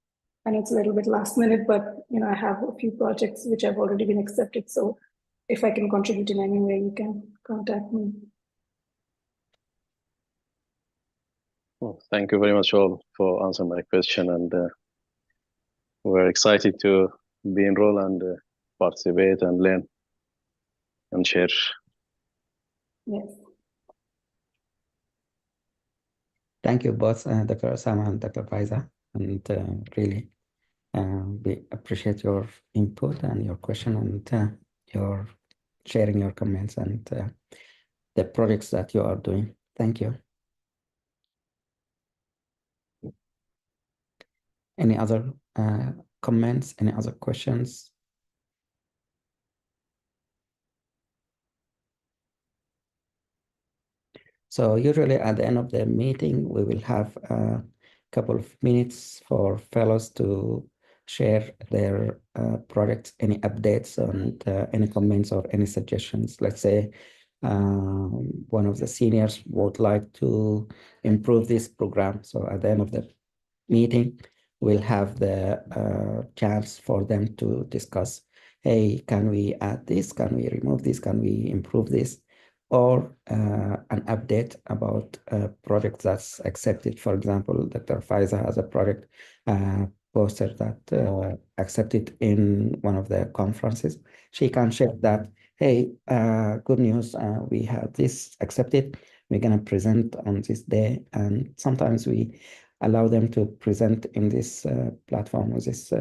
And it's a little bit last minute, but I have a few projects which have already been accepted. So if I can contribute in any way, you can contact me. Well, thank you very much all for answering my question, and we're excited to be enrolled and participate and learn and share. Yes. Thank you both, Dr. Osama and Dr. Faiza, and really we appreciate your input and your question and your sharing your comments and the projects that you are doing. Thank you. Any other comments? Any other questions? So usually at the end of the meeting, we will have a couple of minutes for fellows to share their projects, any updates and any comments or any suggestions. Let's say one of the seniors would like to improve this program. So at the end of the meeting, we'll have the chance for them to discuss, hey, can we add this? Can we remove this? Can we improve this? Or an update about a project that's accepted. For example, Dr. Faiza has a project poster that accepted in one of the conferences. She can share that, hey, good news, we have this accepted. We're gonna present on this day. And sometimes we allow them to present in this platform or this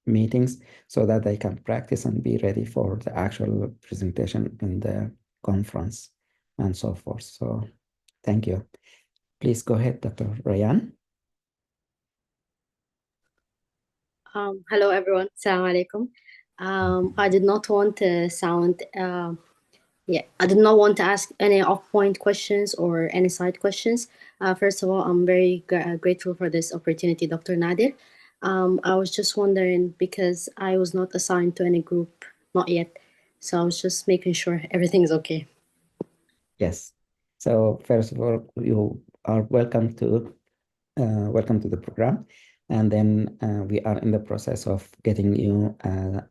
meetings so that they can practice and be ready for the actual presentation in the conference and so forth. So thank you. Please go ahead, Dr. Rayan. Hello, everyone. Assalamu alaikum. I did not want to I did not want to ask any off-point questions or any side questions. First of all, I'm very grateful for this opportunity, Dr. Nadir. I was just wondering, because I was not assigned to any group, not yet. So I was just making sure everything's okay. Yes. So first of all, you are welcome to the program. And then we are in the process of getting you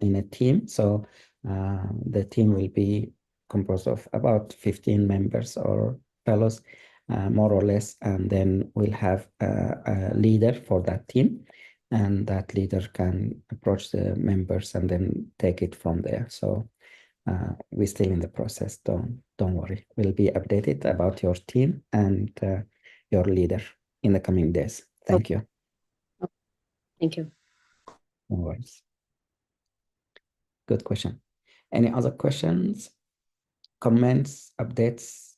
in a team. So the team will be composed of about 15 members or fellows, more or less. And then we'll have a leader for that team. And that leader can approach the members and then take it from there. So we're still in the process. Don't worry. We'll be updated about your team and your leader in the coming days. Thank you. Thank you. No worries. Good question. Any other questions, comments, updates?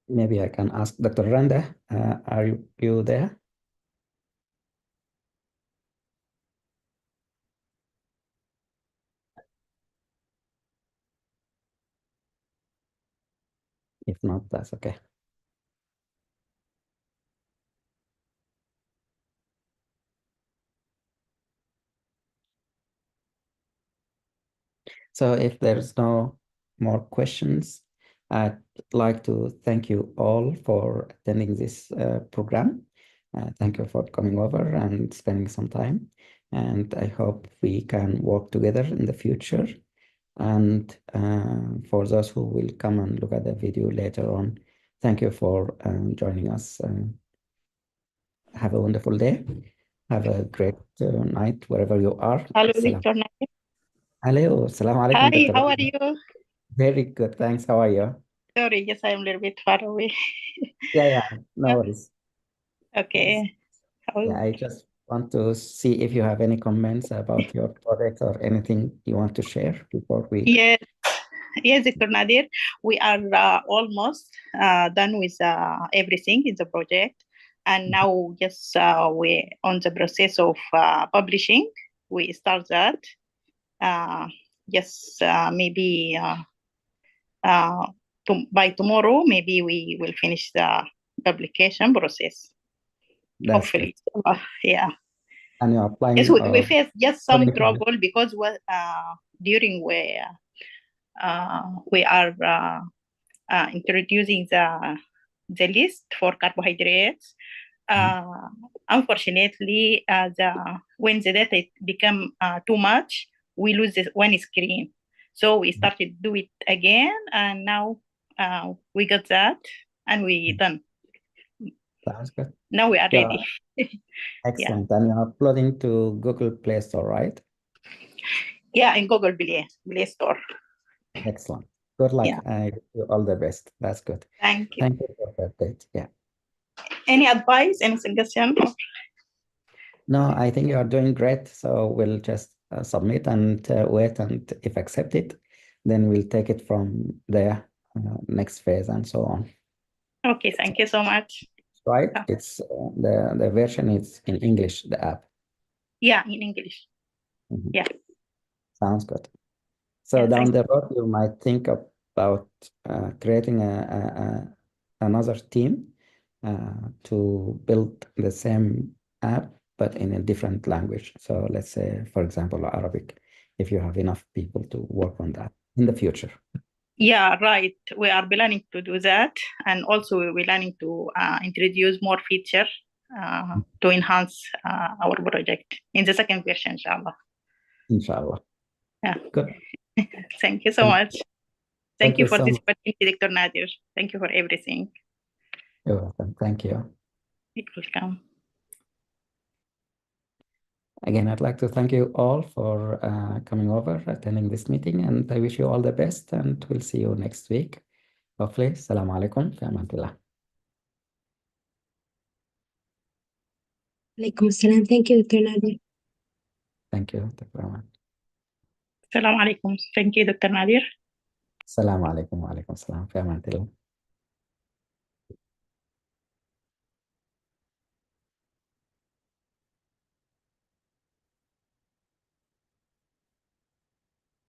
Maybe I can ask Dr. Randa, are you there? If not, that's okay. So if there's no more questions, I'd like to thank you all for attending this program. Thank you for coming over and spending some time. And I hope we can work together in the future. And for those who will come and look at the video later on, thank you for joining us. Have a wonderful day. Have a great night wherever you are. Hello, Salam. Dr. Nader. Hello. Assalamu alaikum, Hi, Dr. how are Randa. you? Very good. Thanks. How are you? Sorry, yes, I'm a little bit far away. Yeah, no worries. Okay. Yeah, I just want to see if you have any comments about your project or anything you want to share before we. Yes, yes, Dr. Nadir. We are almost done with everything in the project. And now, yes, we're on the process of publishing. We start that. Yes, maybe by tomorrow, maybe we will finish the publication process. That's Hopefully. Yeah. And you're applying. Yes, we faced just some applying for trouble because during where we are introducing the list for carbohydrates. Unfortunately, when the data become too much, we lose this one screen. So we started to do it again, and now we got that, and we done. Sounds good. Now we are Yeah. ready. Excellent. And you're uploading to Google Play Store, right? Yeah, in Google Play Store. Excellent. Good luck. Yeah. I wish you all the best. That's good. Thank you. Thank you for the update. Yeah. Any advice, any suggestion? No, I think you are doing great. So we'll just submit and wait, and if accepted, then we'll take it from there, next phase and so on. Okay, thank you so much. Right? It's the version is in English, the app. Yeah, in English. Yeah. Sounds good. So down the road, you might think about creating another team to build the same app, but in a different language. So let's say, for example, Arabic, if you have enough people to work on that in the future. Yeah, right. We are planning to do that. And also we're planning to introduce more features to enhance our project in the second version, inshallah. Inshallah. Yeah. Good. Thank you so much. Thank you for so this much. opportunity, Dr. Nadir. Thank you for everything. You're welcome. Thank you. You're welcome. Again, I'd like to thank you all for coming over, attending this meeting, and I wish you all the best, and we'll see you next week. Hopefully. Assalamu alaikum. Fi amanillah. Alaikum assalam. Thank you, Dr. Nadir. Thank you, Dr. Rahman. Assalamu alaikum. Thank you, Dr. Nadir. Assalamu alaikum wa alaikum assalam. Fi amanillah.